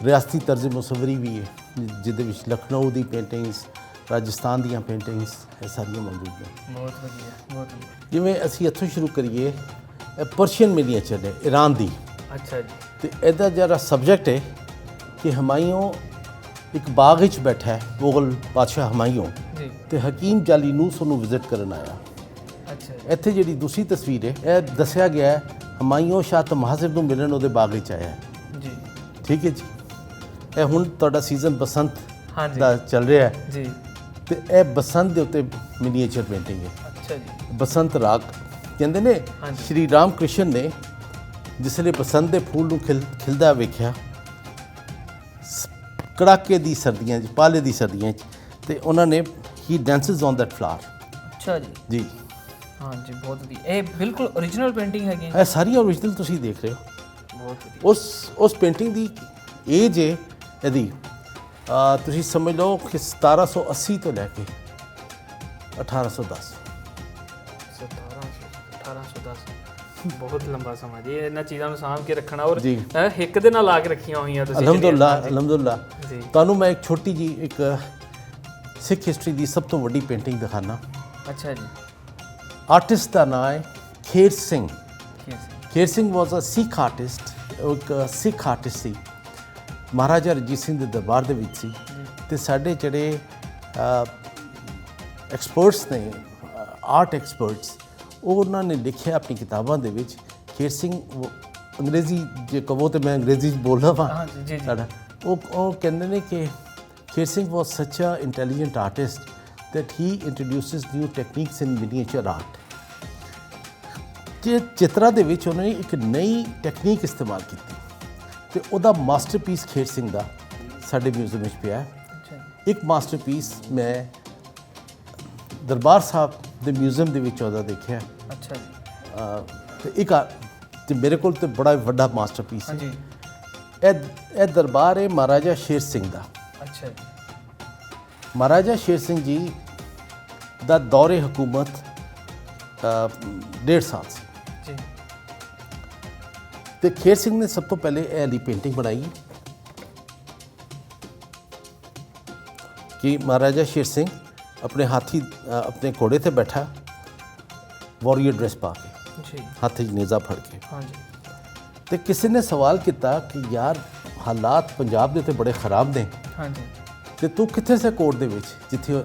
ਰਿਆਸਤੀ ਤਰਜ਼ ਮੁਸਵਰੀ ਵੀ ਹੈ ਜਿਹਦੇ ਵਿੱਚ ਲਖਨਊ ਦੀ ਪੇਂਟਿੰਗਸ, ਰਾਜਸਥਾਨ ਦੀਆਂ ਪੇਂਟਿੰਗਸ ਇਹ ਸਾਰੀਆਂ ਮੌਜੂਦ ਨੇ। ਬਹੁਤ ਵਧੀਆ, ਬਹੁਤ ਵਧੀਆ। ਜਿਵੇਂ ਅਸੀਂ ਇੱਥੋਂ ਸ਼ੁਰੂ ਕਰੀਏ, ਪਰਸ਼ੀਅਨ ਮਿਨੀਏਚਰ ਨੇ ਈਰਾਨ ਦੀ। ਅੱਛਾ ਜੀ। ਤੇ ਇਹਦਾ ਜਿਹੜਾ ਸਬਜੈਕਟ ਹੈ ਕਿ ਹਮਾਯੂੰ ਇੱਕ ਬਾਗ ਵਿੱਚ ਬੈਠਾ ਹੈ, ਮੁਗਲ ਬਾਦਸ਼ਾਹ ਹਮਾਯੂੰ ਜੀ, ਤੇ ਹਕੀਮ ਜਾਲੀਨੂਸ ਉਹਨੂੰ ਵਿਜ਼ਿਟ ਕਰਨ ਆਇਆ। ਅੱਛਾ। ਇੱਥੇ ਜਿਹੜੀ ਦੂਸਰੀ ਤਸਵੀਰ ਹੈ ਇਹ ਦੱਸਿਆ ਗਿਆ ਹੈ ਹਮਾਯੂੰ ਸ਼ਾਹ ਤਮਹਾਜ਼ਿਬ ਨੂੰ ਮਿਲਣ ਉਹਦੇ ਬਾਗ ਵਿੱਚ ਆਇਆ ਜੀ। ਠੀਕ ਹੈ ਜੀ। ਇਹ ਹੁਣ ਤੁਹਾਡਾ ਸੀਜ਼ਨ ਬਸੰਤ ਦਾ ਚੱਲ ਰਿਹਾ ਹੈ ਜੀ, ਤੇ ਇਹ ਬਸੰਤ ਦੇ ਉੱਤੇ ਮਿਨੀਏਚਰ ਪੇਂਟਿੰਗ ਹੈ। ਅੱਛਾ ਜੀ। ਬਸੰਤ ਰਾਗ ਕਹਿੰਦੇ ਨੇ। ਸ਼੍ਰੀ ਰਾਮ ਕ੍ਰਿਸ਼ਨ ਨੇ ਜਿਸ ਵੇਲੇ ਬਸੰਤ ਦੇ ਫੁੱਲ ਨੂੰ ਖਿਲਦਾ ਵੇਖਿਆ ਕੜਾਕੇ ਦੀ ਸਰਦੀਆਂ 'ਚ, ਪਾਲੇ ਦੀ ਸਰਦੀਆਂ 'ਚ, ਤੇ ਉਹਨਾਂ ਨੇ ਹੀ ਡੈਂਸਸ ਔਨ ਦੈਟ ਫਲਾਵਰ। ਅੱਛਾ ਜੀ। ਜੀ ਹਾਂ ਜੀ, ਬਹੁਤ ਵਧੀਆ। ਇਹ ਬਿਲਕੁਲ ਓਰੀਜਨਲ ਪੇਂਟਿੰਗ ਹੈਗੀ ਹੈ। ਇਹ ਸਾਰੀਆਂ ਓਰੀਜਨਲ ਤੁਸੀਂ ਦੇਖ ਰਹੇ ਹੋ। ਬਹੁਤ ਵਧੀਆ। ਉਸ ਪੇਂਟਿੰਗ ਦੀ ਏਜ ਹੈ ਇਹਦੀ ਤੁਸੀਂ ਸਮਝ ਲਓ ਕਿ 1780 ਤੋਂ ਲੈ ਕੇ 1810। 1810 ਬਹੁਤ ਲੰਬਾ ਸਮਾਂ ਜੀ ਇਹਨਾਂ ਚੀਜ਼ਾਂ ਨੂੰ ਸਾਂਭ ਕੇ ਰੱਖਣਾ। ਔਰ ਹਿੱਕ ਦੇ ਨਾਲ ਲਾ ਕੇ ਰੱਖੀਆਂ ਹੋਈਆਂ ਤੁਸੀਂ। ਅਲਹਮਦੁਲਿਲਾ ਜੀ। ਤੁਹਾਨੂੰ ਮੈਂ ਇੱਕ ਛੋਟੀ ਜੀ ਇੱਕ ਸਿੱਖ ਹਿਸਟਰੀ ਦੀ ਸਭ ਤੋਂ ਵੱਡੀ ਪੇਂਟਿੰਗ ਦਿਖਾਣਾ। ਅੱਛਾ ਜੀ। ਆਰਟਿਸਟ ਦਾ ਨਾਮ ਹੈ ਖੇਰ ਸਿੰਘ। ਖੇਰ ਸਿੰਘ ਵਾਸ ਅ ਸਿੱਖ ਆਰਟਿਸਟ। ਇੱਕ ਸਿੱਖ ਆਰਟਿਸਟ ਸੀ। ਮਹਾਰਾਜਾ ਰਣਜੀਤ ਸਿੰਘ ਦੇ ਦਰਬਾਰ ਦੇ ਵਿੱਚ ਸੀ। ਤੇ ਸਾਡੇ ਜਿਹੜੇ ਐਕਸਪਰਟਸ ਨੇ, ਆਰਟ ਐਕਸਪਰਟਸ, ਉਹਨਾਂ ਨੇ ਲਿਖਿਆ ਆਪਣੀ ਕਿਤਾਬਾਂ ਦੇ ਵਿੱਚ ਖੇਰ ਸਿੰਘ ਅੰਗਰੇਜ਼ੀ ਜੇ ਕਹੋ ਤੇ ਮੈਂ ਅੰਗਰੇਜ਼ੀ ਬੋਲਦਾ ਵਾਂ ਸਾਡਾ ਉਹ ਕਹਿੰਦੇ ਨੇ ਕਿ ਖੇਰ Singh was such a intelligent artist that he introduces new techniques in miniature art। ਚਿੱਤਰਾਂ ਦੇ ਵਿੱਚ ਉਹਨਾਂ ਨੇ ਇੱਕ ਨਈ ਟੈਕਨੀਕ ਇਸਤੇਮਾਲ ਕੀਤੀ ਤੇ ਉਹਦਾ ਮਾਸਟਰਪੀਸ ਖੇਰ ਸਿੰਘ ਦਾ ਸਾਡੇ ਮਿਊਜ਼ੀਅਮ ਵਿੱਚ ਪਿਆ ਹੈ। ਇੱਕ ਮਾਸਟਰਪੀਸ ਮੈਂ ਦਰਬਾਰ ਸਾਹਿਬ ਦੇ ਮਿਊਜ਼ੀਅਮ ਦੇ ਵਿੱਚ ਉਹਦਾ ਦੇਖਿਆ। ਅੱਛਾ ਜੀ। ਤੇ ਇੱਕ ਤੇ ਮੇਰੇ ਕੋਲ ਤੇ ਬੜਾ ਵੱਡਾ ਮਾਸਟਰਪੀਸ ਹੈ ਜੀ। ਇਹ ਦਰਬਾਰ ਹੈ ਮਹਾਰਾਜਾ ਸ਼ੇਰ ਸਿੰਘ ਦਾ। ਅੱਛਾ ਜੀ। ਮਹਾਰਾਜਾ ਸ਼ੇਰ ਸਿੰਘ ਜੀ ਦਾ ਦੌਰੇ ਹਕੂਮਤ 1.5 ਸਾਲ ਸੀ ਜੀ। ਤੇ ਖੇਰ ਸਿੰਘ ਨੇ ਸਭ ਤੋਂ ਪਹਿਲੇ ਇਹ ਵਾਲੀ ਪੇਂਟਿੰਗ ਬਣਾਈ ਕਿ ਮਹਾਰਾਜਾ ਸ਼ੇਰ ਸਿੰਘ ਆਪਣੇ ਹਾਥੀ ਆਪਣੇ ਘੋੜੇ ਤੇ ਬੈਠਾ ਵਾਰੀਅਰ ਡਰੈਸ ਪਾ ਕੇ ਜੀ, ਹੱਥ 'ਚ ਨੇਜ਼ਾ ਫੜ ਕੇ। ਹਾਂਜੀ। ਤੇ ਕਿਸੇ ਨੇ ਸਵਾਲ ਕੀਤਾ ਕਿ ਯਾਰ ਹਾਲਾਤ ਪੰਜਾਬ ਦੇ ਤੇ ਬੜੇ ਖਰਾਬ ਨੇ, ਹਾਂਜੀ ਤੇ ਤੂੰ ਕਿੱਥੇ ਸੇ ਕੋਰਟ ਦੇ ਵਿੱਚ ਜਿੱਥੇ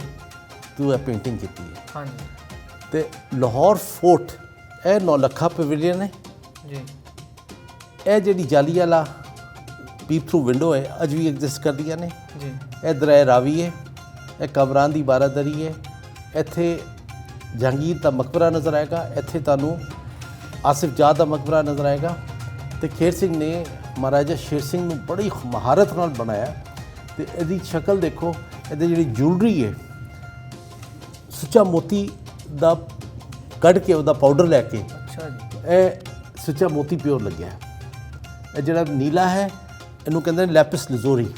ਤੂੰ ਇਹ ਪੇਂਟਿੰਗ ਕੀਤੀ ਹੈ? ਹਾਂਜੀ ਤੇ ਲਾਹੌਰ ਫੋਰਟ, ਇਹ ਨੌਲੱਖਾ ਪਵੇਲੀਅਨ ਹੈ। ਜੀ, ਇਹ ਜਿਹੜੀ ਜਾਲੀ ਵਾਲਾ ਪੀਪ ਥਰੂ ਵਿੰਡੋ ਹੈ ਅੱਜ ਵੀ ਐਗਜ਼ਿਸਟ ਕਰਦੀਆਂ ਨੇ। ਜੀ, ਇਹ ਦਰਿਆ ਰਾਵੀ ਹੈ, ਇਹ ਕਬਰਾਂ ਦੀ ਬਾਰਾਦਰੀ ਹੈ। ਇੱਥੇ ਜਹਾਂਗੀਰ ਦਾ ਮਕਬਰਾ ਨਜ਼ਰ ਆਏਗਾ, ਇੱਥੇ ਤੁਹਾਨੂੰ ਆਸਿਫ ਜਾਹ ਦਾ ਮਕਬਰਾ ਨਜ਼ਰ ਆਏਗਾ। ਤੇ ਖੇਰ ਸਿੰਘ ਨੇ ਮਹਾਰਾਜਾ ਸ਼ੇਰ ਸਿੰਘ ਨੂੰ ਬੜੀ ਮਹਾਰਤ ਨਾਲ ਬਣਾਇਆ। ਤੇ ਇਹਦੀ ਸ਼ਕਲ ਦੇਖੋ, ਇਹਦੀ ਜਿਹੜੀ ਜੁਐਲਰੀ ਹੈ ਸੁੱਚਾ ਮੋਤੀ ਦਾ ਕੱਢ ਕੇ ਉਹਦਾ ਪਾਊਡਰ ਲੈ ਕੇ, ਅੱਛਾ ਜੀ, ਇਹ ਸੁੱਚਾ ਮੋਤੀ ਪਿਓਰ ਲੱਗਿਆ ਹੈ। ਇਹ ਜਿਹੜਾ ਨੀਲਾ ਹੈ ਇਹਨੂੰ ਕਹਿੰਦੇ ਨੇ ਲੈਪਿਸ ਲਜ਼ੋਰੀ,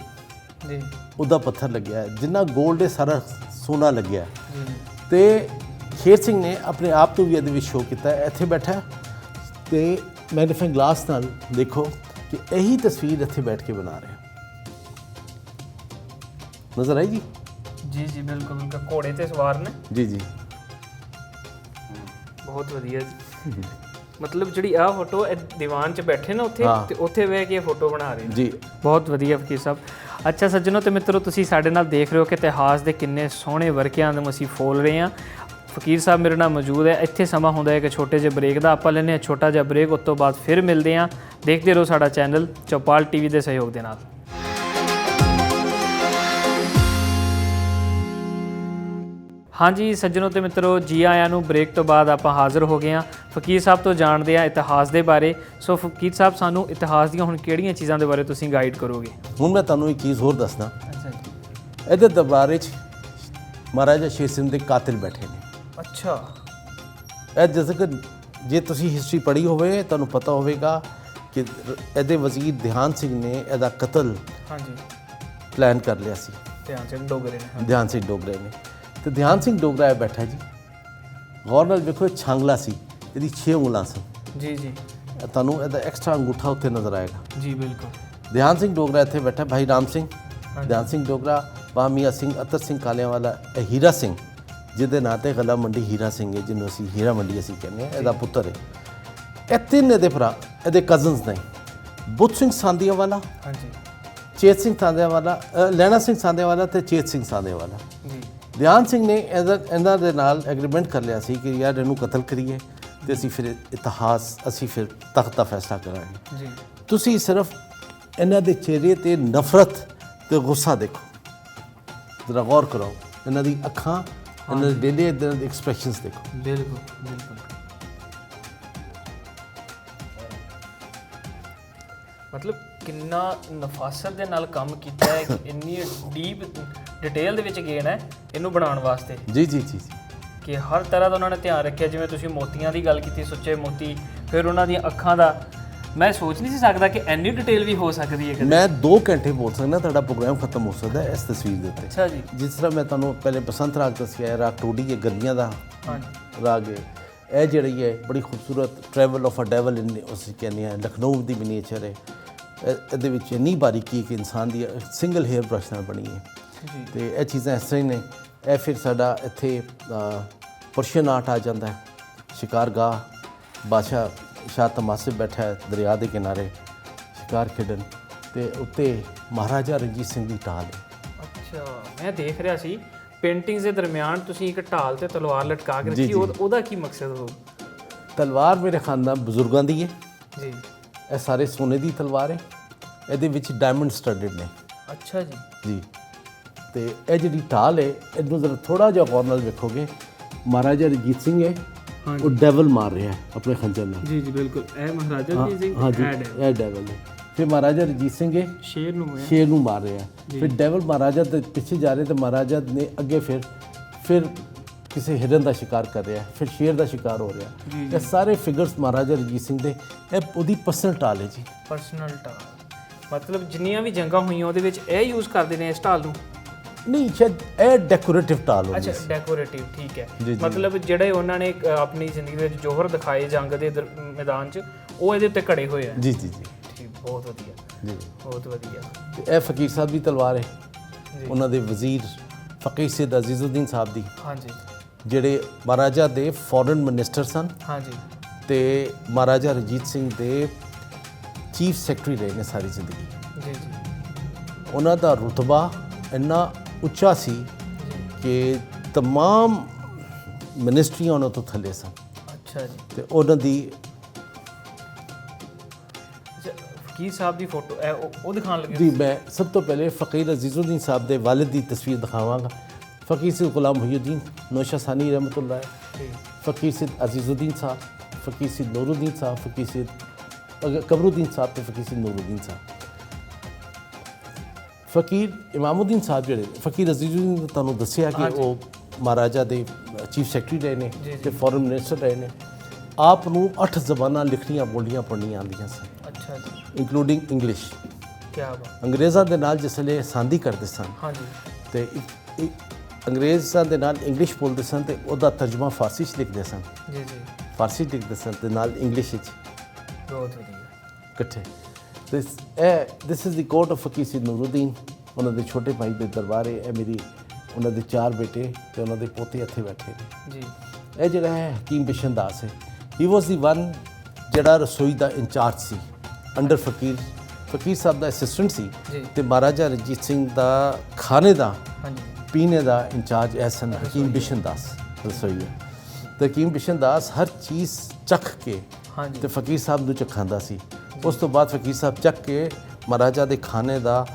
ਜੀ, ਉਹਦਾ ਪੱਥਰ ਲੱਗਿਆ ਹੈ। ਜਿੰਨਾ 골ਡ ਹੈ ਸਾਰਾ ਸੋਨਾ ਲੱਗਿਆ ਹੈ। ਜੀ, ਤੇ ਖੇਰ ਸਿੰਘ ਨੇ ਆਪਣੇ ਆਪ ਨੂੰ ਵੀ ਇਹਦੇ ਵਿੱਚ ਸ਼ੋਅ ਕੀਤਾ ਹੈ। ਇੱਥੇ ਬੈਠਾ ਤੇ ਮੈਗਨੀਫਾਈਂਗ ਗਲਾਸ ਨਾਲ ਦੇਖੋ ਕਿ ਇਹੀ ਤਸਵੀਰ ਇੱਥੇ ਬੈਠ ਕੇ ਬਣਾ ਰਿਹਾ। ਨਜ਼ਰ ਆਈ ਜੀ? ਜੀ, ਜੀ, ਬਿਲਕੁਲ ਬਿਲਕੁਲ। ਘੋੜੇ ਤੇ ਸਵਾਰ ਨੇ। ਜੀ ਜੀ, ਬਹੁਤ ਵਧੀਆ ਜੀ। ਮਤਲਬ ਜਿਹੜੀ ਆਹ ਫੋਟੋ ਇਹ ਦੀਵਾਨ 'ਚ ਬੈਠੇ ਨਾ ਉੱਥੇ, ਹਾਂ। ਤੇ ਉੱਥੇ ਬਹਿ ਕੇ ਫੋਟੋ ਬਣਾ ਰਹੇ ਨੇ। ਜੀ। ਬਹੁਤ ਵਧੀਆ ਫਕੀਰ ਸਾਹਿਬ। ਅੱਛਾ ਸੱਜਣੋ ਤੇ ਮਿੱਤਰੋ, ਤੁਸੀਂ ਸਾਡੇ ਨਾਲ ਦੇਖ ਰਹੇ ਹੋ ਕਿ ਇਤਿਹਾਸ ਦੇ ਕਿੰਨੇ ਸੋਹਣੇ ਵਰਕਿਆਂ ਨੂੰ ਅਸੀਂ ਫੋਲ ਰਹੇ ਹਾਂ। ਫਕੀਰ ਸਾਹਿਬ ਮੇਰੇ ਨਾਲ ਮੌਜੂਦ ਹੈ। ਇੱਥੇ ਸਮਾਂ ਹੁੰਦਾ ਹੈ ਕਿ ਛੋਟੇ ਜਿਹੇ ਬ੍ਰੇਕ ਦਾ, ਆਪਾਂ ਲੈਂਦੇ ਹਾਂ ਛੋਟਾ ਜਿਹਾ ਬ੍ਰੇਕ। ਉਸ ਤੋਂ ਬਾਅਦ ਫਿਰ ਮਿਲਦੇ ਹਾਂ। ਦੇਖਦੇ ਰਹੋ ਸਾਡਾ ਚੈਨਲ ਚੌਪਾਲ TV ਦੇ ਸਹਿਯੋਗ ਦੇ ਨਾਲ। ਹਾਂਜੀ ਸੱਜਣੋ ਤੇ ਮਿੱਤਰੋ, ਜੀ ਆਇਆਂ ਨੂੰ। ਬ੍ਰੇਕ ਤੋਂ ਬਾਅਦ ਆਪਾਂ ਹਾਜ਼ਰ ਹੋ ਗਏ ਹਾਂ। ਫਕੀਰ ਸਾਹਿਬ ਤੋਂ ਜਾਣਦੇ ਹਾਂ ਇਤਿਹਾਸ ਦੇ ਬਾਰੇ। ਸੋ ਫਕੀਰ ਸਾਹਿਬ, ਸਾਨੂੰ ਇਤਿਹਾਸ ਦੀਆਂ ਹੁਣ ਕਿਹੜੀਆਂ ਚੀਜ਼ਾਂ ਦੇ ਬਾਰੇ ਤੁਸੀਂ ਗਾਈਡ ਕਰੋਗੇ? ਹੁਣ ਮੈਂ ਤੁਹਾਨੂੰ ਇੱਕ ਚੀਜ਼ ਹੋਰ ਦੱਸਣਾ। ਅੱਛਾ ਜੀ। ਇਹਦੇ ਦਰਬਾਰ ਵਿੱਚ ਮਹਾਰਾਜਾ ਸ਼ੇਰ ਸਿੰਘ ਦੇ ਕਾਤਿਲ ਬੈਠੇ ਨੇ। ਅੱਛਾ। ਇਹ ਜਿਵੇਂ ਕਿ ਜੇ ਤੁਸੀਂ ਹਿਸਟਰੀ ਪੜ੍ਹੀ ਹੋਵੇ ਤੁਹਾਨੂੰ ਪਤਾ ਹੋਵੇਗਾ ਕਿ ਇਹਦੇ ਵਜ਼ੀਰ ਧਿਆਨ ਸਿੰਘ ਨੇ ਇਹਦਾ ਕਤਲ ਹਾਂਜੀ ਪਲਾਨ ਕਰ ਲਿਆ ਸੀ। ਧਿਆਨ ਸਿੰਘ ਡੋਗਰੇ ਨੇ। ਧਿਆਨ ਸਿੰਘ ਡੋਗਰੇ ਨੇ। ਤੇ ਧਿਆਨ ਸਿੰਘ ਡੋਗਰਾ ਇਹ ਬੈਠਾ ਜੀ, ਗੌਰ ਨਾਲ ਵੇਖੋ, ਇਹ ਛਾਂਗਲਾ ਸੀ, ਇਹਦੀ 6 ਉਂਗਲਾਂ ਸਨ। ਜੀ ਜੀ, ਤੁਹਾਨੂੰ ਇਹਦਾ ਐਕਸਟਰਾ ਅੰਗੂਠਾ ਉੱਤੇ ਨਜ਼ਰ ਆਏਗਾ। ਜੀ ਬਿਲਕੁਲ। ਧਿਆਨ ਸਿੰਘ ਡੋਗਰਾ ਇੱਥੇ ਬੈਠਾ। ਭਾਈ ਰਾਮ ਸਿੰਘ, ਧਿਆਨ ਸਿੰਘ ਡੋਗਰਾ, ਬਾਮੀਆ ਸਿੰਘ, ਅਤਰ ਸਿੰਘ ਕਾਲਿਆਂਵਾਲਾ, ਇਹ ਹੀਰਾ ਸਿੰਘ ਜਿਹਦੇ ਨਾਂ ਤੇ ਗਲਾ ਮੰਡੀ ਹੀਰਾ ਸਿੰਘ ਹੈ, ਜਿਹਨੂੰ ਅਸੀਂ ਹੀਰਾ ਮੰਡੀ ਅਸੀਂ ਕਹਿੰਦੇ ਹਾਂ, ਇਹਦਾ ਪੁੱਤਰ ਹੈ। ਇਹ ਤਿੰਨ ਇਹਦੇ ਭਰਾ, ਇਹਦੇ ਕਜ਼ਨਸ ਨੇ। ਬੁੱਧ ਸਿੰਘ ਸਾਂਧੀਆਂਵਾਲਾ, ਹਾਂਜੀ, ਚੇਤ ਸਿੰਘ ਸਾਂਧੀਆਂਵਾਲਾ, ਲਹਿਣਾ ਸਿੰਘ ਸਾਂਧੀਆਂਵਾਲਾ ਤੇ ਚੇਤ ਸਿੰਘ ਸਾਂਧੀਆਂਵਾਲਾ। ਜੀ, ਧਿਆਨ ਸਿੰਘ ਨੇ ਇਹਨਾਂ ਦੇ ਨਾਲ ਐਗਰੀਮੈਂਟ ਕਰ ਲਿਆ ਸੀ ਕਿ ਯਾਰ ਇਹਨੂੰ ਕਤਲ ਕਰੀਏ ਤੇ ਅਸੀਂ ਫਿਰ ਅਸੀਂ ਫਿਰ ਤਖਤ ਦਾ ਫੈਸਲਾ ਕਰਾਂਗੇ। ਜੀ, ਤੁਸੀਂ ਸਿਰਫ ਇਹਨਾਂ ਦੇ ਚਿਹਰੇ ਤੇ ਨਫ਼ਰਤ ਤੇ ਗੁੱਸਾ ਦੇਖੋ, ਜ਼ਰਾ ਗੌਰ ਕਰੋ। ਇਹਨਾਂ ਦੀ ਅੱਖਾਂ, ਇਹਨਾਂ ਦੇ ਡੇਲੀ ਦੇ ਐਕਸਪ੍ਰੈਸ਼ਨਸ ਦੇਖੋ। ਬਿਲਕੁਲ ਬਿਲਕੁਲ। ਮਤਲਬ ਕਿੰਨਾ ਨਫਾਸਤ ਦੇ ਨਾਲ ਕੰਮ ਕੀਤਾ ਹੈ ਕਿ ਇੰਨੀ ਡੀਪ ਡਿਟੇਲ ਦੇ ਵਿੱਚ ਗਏ ਨੇ ਇਹਨੂੰ ਬਣਾਉਣ ਵਾਸਤੇ। ਜੀ ਜੀ ਜੀ ਜੀ, ਕਿ ਹਰ ਤਰ੍ਹਾਂ ਦਾ ਉਹਨਾਂ ਨੇ ਧਿਆਨ ਰੱਖਿਆ। ਜਿਵੇਂ ਤੁਸੀਂ ਮੋਤੀਆਂ ਦੀ ਗੱਲ ਕੀਤੀ, ਸੁੱਚੇ ਮੋਤੀ, ਫਿਰ ਉਹਨਾਂ ਦੀਆਂ ਅੱਖਾਂ ਦਾ, ਮੈਂ ਸੋਚ ਨਹੀਂ ਸੀ ਸਕਦਾ ਕਿ ਇੰਨੀ ਡਿਟੇਲ ਵੀ ਹੋ ਸਕਦੀ ਹੈ ਕਦੇ। ਮੈਂ 2 ਘੰਟੇ ਬੋਲ ਸਕਦਾ, ਤੁਹਾਡਾ ਪ੍ਰੋਗਰਾਮ ਖਤਮ ਹੋ ਸਕਦਾ ਹੈ ਇਸ ਤਸਵੀਰ ਦੇ ਉੱਤੇ। ਅੱਛਾ ਜੀ। ਜਿਸ ਤਰ੍ਹਾਂ ਮੈਂ ਤੁਹਾਨੂੰ ਪਹਿਲੇ ਬਸੰਤ ਰਾਗ ਦੱਸਿਆ, ਰਾਗ ਟੋਡੀ ਹੈ, ਗਰਮੀਆਂ ਦਾ ਰਾਗ ਹੈ। ਇਹ ਜਿਹੜੀ ਹੈ ਬੜੀ ਖੂਬਸੂਰਤ ਟਰੈਵਲ ਆਫ ਅ ਡੈਵਲ ਇਨ, ਅਸੀਂ ਕਹਿੰਦੇ ਹਾਂ, ਲਖਨਊ ਦੀ ਮਿਨੀਏਚਰ ਹੈ। ਇਹਦੇ ਵਿੱਚ ਇੰਨੀ ਬਾਰੀਕੀ ਕਿ ਇਨਸਾਨ ਦੀ ਸਿੰਗਲ ਹੇਅਰ ਬ੍ਰਸ਼ ਨਾਲ ਬਣੀ ਹੈ। ਜੀ। ਤੇ ਇਹ ਚੀਜ਼ਾਂ ਇਸ ਤਰ੍ਹਾਂ ਹੀ ਨੇ। ਇਹ ਫਿਰ ਸਾਡਾ ਇੱਥੇ ਪਰਸ਼ੀਅਨ ਆਰਟ ਆ ਜਾਂਦਾ ਹੈ। ਸ਼ਿਕਾਰਗਾਹ, ਬਾਦਸ਼ਾਹ ਸ਼ਾਹ ਤਮਾਸਿਬ ਬੈਠਾ ਹੈ ਦਰਿਆ ਦੇ ਕਿਨਾਰੇ ਸ਼ਿਕਾਰ ਖੇਡਣ, ਤੇ ਉੱਤੇ ਮਹਾਰਾਜਾ ਰਣਜੀਤ ਸਿੰਘ ਦੀ ਢਾਲ ਹੈ। ਅੱਛਾ, ਮੈਂ ਦੇਖ ਰਿਹਾ ਸੀ ਪੇਂਟਿੰਗਸ ਦੇ ਦਰਮਿਆਨ ਤੁਸੀਂ ਇੱਕ ਢਾਲ ਤੇ ਤਲਵਾਰ ਲਟਕਾ ਕੇ ਰੱਖੀ। ਉਹਦਾ ਕੀ ਮਕਸਦ ਹੋ? ਤਲਵਾਰ ਮੇਰੇ ਖਾਨਦਾਨ ਬਜ਼ੁਰਗਾਂ ਦੀ ਹੈ ਜੀ। ਇਹ ਸਾਰੇ ਸੋਨੇ ਦੀ ਤਲਵਾਰ ਹੈ। ਇਹਦੇ ਵਿੱਚ ਡਾਇਮੰਡ ਸਟੱਡਡ ਨੇ। ਅੱਛਾ ਜੀ। ਜੀ। ਤੇ ਇਹ ਜਿਹੜੀ ਢਾਲ ਹੈ, ਇਹਨੂੰ ਜ਼ਰਾ ਥੋੜਾ ਜਿਹਾ ਗੌਰ ਨਾਲ ਵੇਖੋਗੇ, ਮਹਾਰਾਜਾ ਰਣਜੀਤ ਸਿੰਘ ਹੈ, ਉਹ ਡੈਵਲ ਮਾਰ ਰਿਹਾ ਹੈ ਆਪਣੇ ਖੰਜਰ ਨਾਲ। ਜੀ ਜੀ ਬਿਲਕੁਲ। ਇਹ ਮਹਾਰਾਜਾ ਰਣਜੀਤ ਸਿੰਘ ਹਾਂ ਜੀ, ਇਹ ਡੈਵਲ ਹੈ। ਫਿਰ ਮਹਾਰਾਜਾ ਰਣਜੀਤ ਸਿੰਘ ਹੈ, ਸ਼ੇਰ ਨੂੰ ਮਾਰ ਰਿਹਾ ਹੈ। ਫਿਰ ਡੈਵਲ ਮਹਾਰਾਜਾ ਦੇ ਪਿੱਛੇ ਜਾ ਰਹੇ ਤੇ ਮਹਾਰਾਜਾ ਨੇ ਅੱਗੇ ਫਿਰ ਕਿਸੇ ਹਿਰਨ ਦਾ ਸ਼ਿਕਾਰ ਕਰ ਰਿਹਾ, ਫਿਰ ਸ਼ੇਰ ਦਾ ਸ਼ਿਕਾਰ ਹੋ ਰਿਹਾ। ਇਹ ਸਾਰੇ ਫਿਗਰਸ ਮਹਾਰਾਜਾ ਰਣਜੀਤ ਸਿੰਘ ਦੇ, ਇਹ ਉਹਦੀ ਪਰਸਨਲ ਢਾਲ ਹੈ ਜੀ। ਪਰਸਨਲ ਢਾਲ ਮਤਲਬ ਜਿੰਨੀਆਂ ਵੀ ਜੰਗਾਂ ਹੋਈਆਂ ਉਹਦੇ ਵਿੱਚ ਇਹ ਯੂਜ਼ ਕਰਦੇ ਨੇ ਇਸ ਢਾਲ ਨੂੰ। ਨਹੀਂ ਸ਼ਾਇਦ ਇਹ ਡੈਕੋਰੇਟਿਵ ਟਾਲ ਹੁੰਦੀ ਅੱਛਾ ਸੀ। ਡੈਕੋਰੇਟਿਵ, ਠੀਕ ਹੈ। ਜੀ। ਮਤਲਬ ਜਿਹੜੇ ਉਹਨਾਂ ਨੇ ਆਪਣੀ ਜ਼ਿੰਦਗੀ ਵਿੱਚ ਜੋਹਰ ਦਿਖਾਏ ਜੰਗ ਦੇ ਮੈਦਾਨ 'ਚ, ਉਹ ਇਹਦੇ ਉੱਤੇ ਘੜੇ ਹੋਏ ਆ। ਜੀ ਜੀ ਜੀ ਠੀਕ, ਬਹੁਤ ਵਧੀਆ ਜੀ। ਬਹੁਤ ਵਧੀਆ। ਤੇ ਇਹ ਫਕੀਰ ਸਾਹਿਬ ਦੀ ਤਲਵਾਰ ਹੈ, ਉਹਨਾਂ ਦੇ ਵਜ਼ੀਰ ਫਕੀਰ ਸੈਦ ਅਜ਼ੀਜ਼ੁਦੀਨ ਸਾਹਿਬ ਦੀ, ਹਾਂਜੀ, ਜਿਹੜੇ ਮਹਾਰਾਜਾ ਦੇ ਫੋਰਨ ਮਿਨਿਸਟਰ ਸਨ ਹਾਂਜੀ ਤੇ ਮਹਾਰਾਜਾ ਰਣਜੀਤ ਸਿੰਘ ਦੇ ਚੀਫ ਸੈਕਟਰੀ ਰਹੇ ਨੇ ਸਾਰੀ ਜ਼ਿੰਦਗੀ। ਜੀ ਜੀ ਉਹਨਾਂ ਦਾ ਰੁਤਬਾ ਇੰਨਾ ਉੱਚਾ ਸੀ ਕਿ तमाम ਮਿਨਿਸਟਰੀਆਂ ਉਹਨਾਂ ਤੋਂ ਥੱਲੇ ਸਨ। ਅੱਛਾ ਜੀ। ਤੇ ਉਹਨਾਂ ਦੀ ਫਕੀਰ ਸਾਹਿਬ ਦੀ ਫੋਟੋ ਉਹ ਦਿਖਾਉਣ ਲੱਗੇ ਜੀ। ਮੈਂ ਸਭ ਤੋਂ ਪਹਿਲੇ ਫਕੀਰ ਅਜ਼ੀਜ਼ੁਦੀਨ ਸਾਹਿਬ ਦੇ ਵਾਲਿਦ ਦੀ ਤਸਵੀਰ ਦਿਖਾਵਾਂਗਾ। ਫਕੀਰ ਸੈਦ ਗੁਲਾਮ ਮੁਹੀਉਦੀਨ ਨੌਸ਼ਾ ਸਾਨੀ ਰਹਿਮਤੁल्लाह, ਫਕੀਰ ਸੈਦ ਅਜ਼ੀਜ਼ੁਦੀਨ ਸਾਹਿਬ, ਫਕੀਰ ਸੈਦ ਨੂਰੁਦੀਨ ਸਾਹਿਬ, ਫਕੀਰ ਸੈਦ ਕਮਰੁਦੀਨ ਸਾਹਿਬ ਤੇ ਫਕੀਰ ਸੈਦ ਨੂਰੁਦੀਨ ਸਾਹਿਬ। ਫਕੀਰ ਇਮਾਮੁਦੀਨ ਸਾਹਿਬ ਜਿਹੜੇ ਫਕੀਰ ਅਜ਼ੀਜ਼ੁਦੀਨ ਨੇ ਤੁਹਾਨੂੰ ਦੱਸਿਆ ਕਿ ਉਹ ਮਹਾਰਾਜਾ ਦੇ ਚੀਫ ਸੈਕਟਰੀ ਰਹੇ ਨੇ ਤੇ ਫੋਰਨ ਮਿਨਿਸਟਰ ਰਹੇ ਨੇ। ਆਪ ਨੂੰ 8 ਜ਼ਬਾਨਾਂ ਲਿਖਣੀਆਂ ਬੋਲੀਆਂ ਪੜ੍ਹਨੀਆਂ ਆਉਂਦੀਆਂ ਸਨ। ਅੱਛਾ ਜੀ, ਇਨਕਲੂਡਿੰਗ ਇੰਗਲਿਸ਼। ਕੀ ਬਾਤ। ਅੰਗਰੇਜ਼ਾਂ ਦੇ ਨਾਲ ਜਿਸ ਵੇਲੇ ਸੰਧੀ ਕਰਦੇ ਸਨ, ਹਾਂਜੀ, ਤੇ ਅੰਗਰੇਜ਼ਾਂ ਦੇ ਨਾਲ ਇੰਗਲਿਸ਼ ਬੋਲਦੇ ਸਨ ਤੇ ਉਹਦਾ ਤਰਜਮਾ ਫਾਰਸੀ 'ਚ ਲਿਖਦੇ ਸਨ। ਜੀ ਜੀ, ਫਾਰਸੀ 'ਚ ਲਿਖਦੇ ਸਨ ਤੇ ਨਾਲ ਇੰਗਲਿਸ਼ 'ਚ ਬਹੁਤ ਵਧੀਆ ਇਕੱਠੇ। This is the court of ਫਕੀਰ ਸੈਦ ਨੂਰੁਦੀਨ। ਉਹਨਾਂ ਦੇ ਛੋਟੇ ਭਾਈ ਦੇ ਦਰਬਾਰ ਹੈ। ਇਹ ਮੇਰੀ ਉਹਨਾਂ ਦੇ 4 ਬੇਟੇ ਤੇ ਉਹਨਾਂ ਦੇ ਪੋਤੇ ਇੱਥੇ ਬੈਠੇ ਨੇ ਜੀ। ਇਹ ਜਿਹੜਾ ਹੈ ਹਕੀਮ ਬਿਸ਼ਨ ਦਾਸ ਹੈ। ਹੀ ਵਾਸ ਦੀ ਵਨ ਜਿਹੜਾ ਰਸੋਈ ਦਾ ਇੰਚਾਰਜ ਸੀ ਅੰਡਰ ਫਕੀਰ ਸਾਹਿਬ ਦਾ ਅਸਿਸਟੈਂਟ ਸੀ ਤੇ ਮਹਾਰਾਜਾ ਰਣਜੀਤ ਸਿੰਘ ਦਾ ਖਾਣੇ ਦਾ ਹਾਂਜੀ, ਪੀਣੇ ਦਾ ਇੰਚਾਰਜ ਐਸਨ ਹਕੀਮ ਬਿਸ਼ਨ ਦਾਸ ਰਸੋਈਆ। ਤੇ ਹਕੀਮ ਬਿਸ਼ਨ ਦਾਸ ਹਰ ਚੀਜ਼ ਚੱਖ ਕੇ ਹਾਂਜੀ ਤੇ ਫਕੀਰ ਸਾਹਿਬ ਨੂੰ ਚਖਾਉਂਦਾ ਸੀ। ਉਸ ਤੋਂ ਬਾਅਦ ਫਕੀਰ ਸਾਹਿਬ ਚੱਕ ਕੇ ਮਹਾਰਾਜਾ ਦੇ ਖਾਣੇ ਦਾ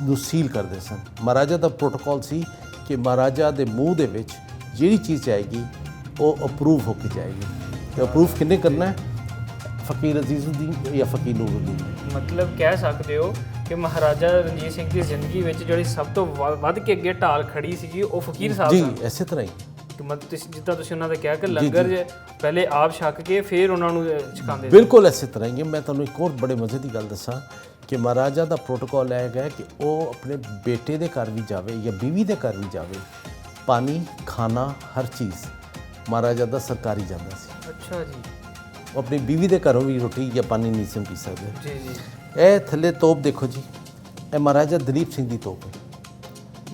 ਨੂੰ ਸੀਲ ਕਰਦੇ ਸਨ। ਮਹਾਰਾਜਾ ਦਾ ਪ੍ਰੋਟੋਕਾਲ ਸੀ ਕਿ ਮਹਾਰਾਜਾ ਦੇ ਮੂੰਹ ਦੇ ਵਿੱਚ ਜਿਹੜੀ ਚੀਜ਼ ਜਾਏਗੀ ਉਹ ਅਪਰੂਵ ਹੋ ਕੇ ਜਾਏਗੀ। ਤੇ ਅਪਰੂਵ ਕਿੰਨੇ ਕਰਨਾ ਹੈ? ਫਕੀਰ ਅਜ਼ੀਜ਼ੁਦੀਨ ਜਾਂ ਫਕੀਰ ਨੂਰੁਦੀਨ। ਮਤਲਬ ਕਹਿ ਸਕਦੇ ਹੋ ਕਿ ਮਹਾਰਾਜਾ ਰਣਜੀਤ ਸਿੰਘ ਦੀ ਜ਼ਿੰਦਗੀ ਵਿੱਚ ਜਿਹੜੀ ਸਭ ਤੋਂ ਵੱਧ ਕੇ ਅੱਗੇ ਢਾਲ ਖੜੀ ਸੀਗੀ ਉਹ ਫਕੀਰ ਸਾਹਿਬ ਜੀ। ਸਨ। ਇਸੇ ਤਰ੍ਹਾਂ ਹੀ ਕਿ ਮਤਲਬ ਜਿੱਦਾਂ ਤੁਸੀਂ ਉਹਨਾਂ ਦਾ ਕਿਹਾ ਕਿ ਲੰਗਰ ਪਹਿਲੇ ਆਪ ਛਕ ਕੇ ਫਿਰ ਉਹਨਾਂ ਨੂੰ ਛਕਾਉਂਦੇ ਸੀ। ਬਿਲਕੁਲ ਇਸੇ ਤਰ੍ਹਾਂ ਹੀ। ਮੈਂ ਤੁਹਾਨੂੰ ਇੱਕ ਹੋਰ ਬੜੇ ਮਜ਼ੇ ਦੀ ਗੱਲ ਦੱਸਾਂ ਕਿ ਮਹਾਰਾਜਾ ਦਾ ਪ੍ਰੋਟੋਕਾਲ ਇਹ ਹੈ ਕਿ ਉਹ ਆਪਣੇ ਬੇਟੇ ਦੇ ਘਰ ਵੀ ਜਾਵੇ ਜਾਂ ਬੀਵੀ ਦੇ ਘਰ ਵੀ ਜਾਵੇ, ਪਾਣੀ ਖਾਣਾ ਹਰ ਚੀਜ਼ ਮਹਾਰਾਜਾ ਦਾ ਸਰਕਾਰੀ ਜਾਂਦਾ ਸੀ। ਅੱਛਾ ਜੀ। ਉਹ ਆਪਣੀ ਬੀਵੀ ਦੇ ਘਰੋਂ ਵੀ ਰੋਟੀ ਜਾਂ ਪਾਣੀ ਨਹੀਂ ਸੀ ਪੀ ਸਕਦੇ। ਜੀ ਜੀ। ਇਹ ਥੱਲੇ ਤੋਪ ਦੇਖੋ ਜੀ, ਇਹ ਮਹਾਰਾਜਾ ਦਲੀਪ ਸਿੰਘ ਦੀ ਤੋਪ ਹੈ,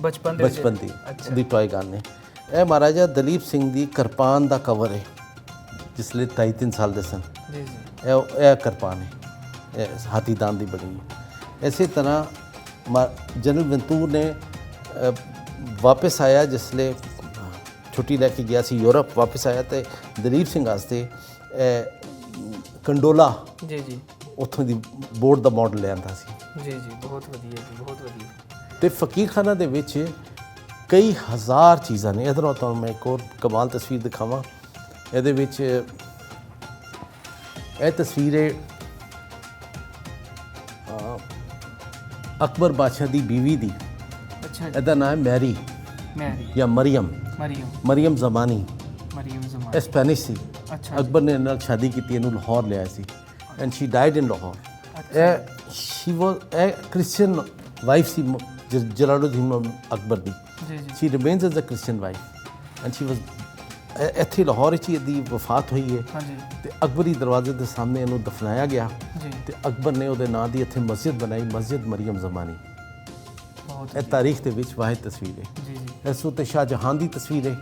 ਬਚਪਨ ਦੀ ਉਹਦੀ ਟੋਏ ਗਨ ਨੇ। ਇਹ ਮਹਾਰਾਜਾ ਦਲੀਪ ਸਿੰਘ ਦੀ ਕਿਰਪਾਨ ਦਾ ਕਵਰ ਹੈ ਜਿਸ ਲਈ 2.5-3 ਸਾਲ ਦੇ ਸਨ। ਜੀ ਜੀ। ਇਹ ਕਿਰਪਾਨ ਹੈ, ਇਹ ਹਾਥੀ ਦਾਨ ਦੀ ਬਣੀ ਹੈ। ਇਸੇ ਤਰ੍ਹਾਂ ਜਨਰਲ ਵੰਤੂਰ ਨੇ ਵਾਪਸ ਆਇਆ ਜਿਸ ਲਈ ਛੁੱਟੀ ਲੈ ਕੇ ਗਿਆ ਸੀ ਯੂਰਪ, ਵਾਪਸ ਆਇਆ ਤੇ ਦਲੀਪ ਸਿੰਘ ਵਾਸਤੇ ਕੰਡੋਲਾ ਜੀ ਜੀ ਉੱਥੋਂ ਦੀ ਬੋਰਡ ਦਾ ਮਾਡਲ ਲਿਆਂਦਾ ਸੀ। ਜੀ ਜੀ, ਬਹੁਤ ਵਧੀਆ ਜੀ, ਬਹੁਤ ਵਧੀਆ। ਤੇ ਫਕੀਰਖਾਨਾ ਦੇ ਵਿੱਚ ਕਈ ਹਜ਼ਾਰ ਚੀਜ਼ਾਂ ਨੇ। ਇੱਧਰੋਂ ਤੁਹਾਨੂੰ ਮੈਂ ਇੱਕ ਹੋਰ ਕਮਾਲ ਤਸਵੀਰ ਦਿਖਾਵਾਂ। ਇਹਦੇ ਵਿੱਚ ਇਹ ਤਸਵੀਰ ਹੈ ਅਕਬਰ ਬਾਦਸ਼ਾਹ ਦੀ ਬੀਵੀ ਦੀ। ਅੱਛਾ। ਇਹਦਾ ਨਾਮ ਹੈ ਮੈਰੀ ਜਾਂ ਮਰੀਮ ਜ਼ਮਾਨੀ। ਇਹ ਸਪੈਨਿਸ਼ ਸੀ। ਅੱਛਾ। ਅਕਬਰ ਨੇ ਨਾਲ ਸ਼ਾਦੀ ਕੀਤੀ, ਇਹਨੂੰ ਲਾਹੌਰ ਲਿਆਇਆ ਸੀ and she died in Lahore. ਇਹ ਕ੍ਰਿਸਚੀਅਨ ਵਾਈਫ ਸੀ ਜਲਾਲੁਦੀਨ ਅਕਬਰ ਦੀ। She remains as a Christian wife and she was ਇੱਥੇ ਲਾਹੌਰ 'ਚ ਇਹਦੀ ਵਫਾਤ ਹੋਈ ਹੈ। ਤੇ ਅਕਬਰੀ ਦਰਵਾਜ਼ੇ ਦੇ ਸਾਹਮਣੇ ਇਹਨੂੰ ਦਫਨਾਇਆ ਗਿਆ ਤੇ ਅਕਬਰ ਨੇ ਉਹਦੇ ਨਾਂ ਦੀ ਇੱਥੇ ਮਸਜਿਦ ਬਣਾਈ, ਮਸਜਿਦ ਮਰੀਮ ਜ਼ਮਾਨੀ। ਇਹ ਤਾਰੀਖ ਦੇ ਵਿੱਚ ਵਾਹਿਦ ਤਸਵੀਰ ਹੈ। ਇਸ ਉੱਤੇ ਸ਼ਾਹ ਜਹਾਨ ਦੀ ਤਸਵੀਰ ਹੈ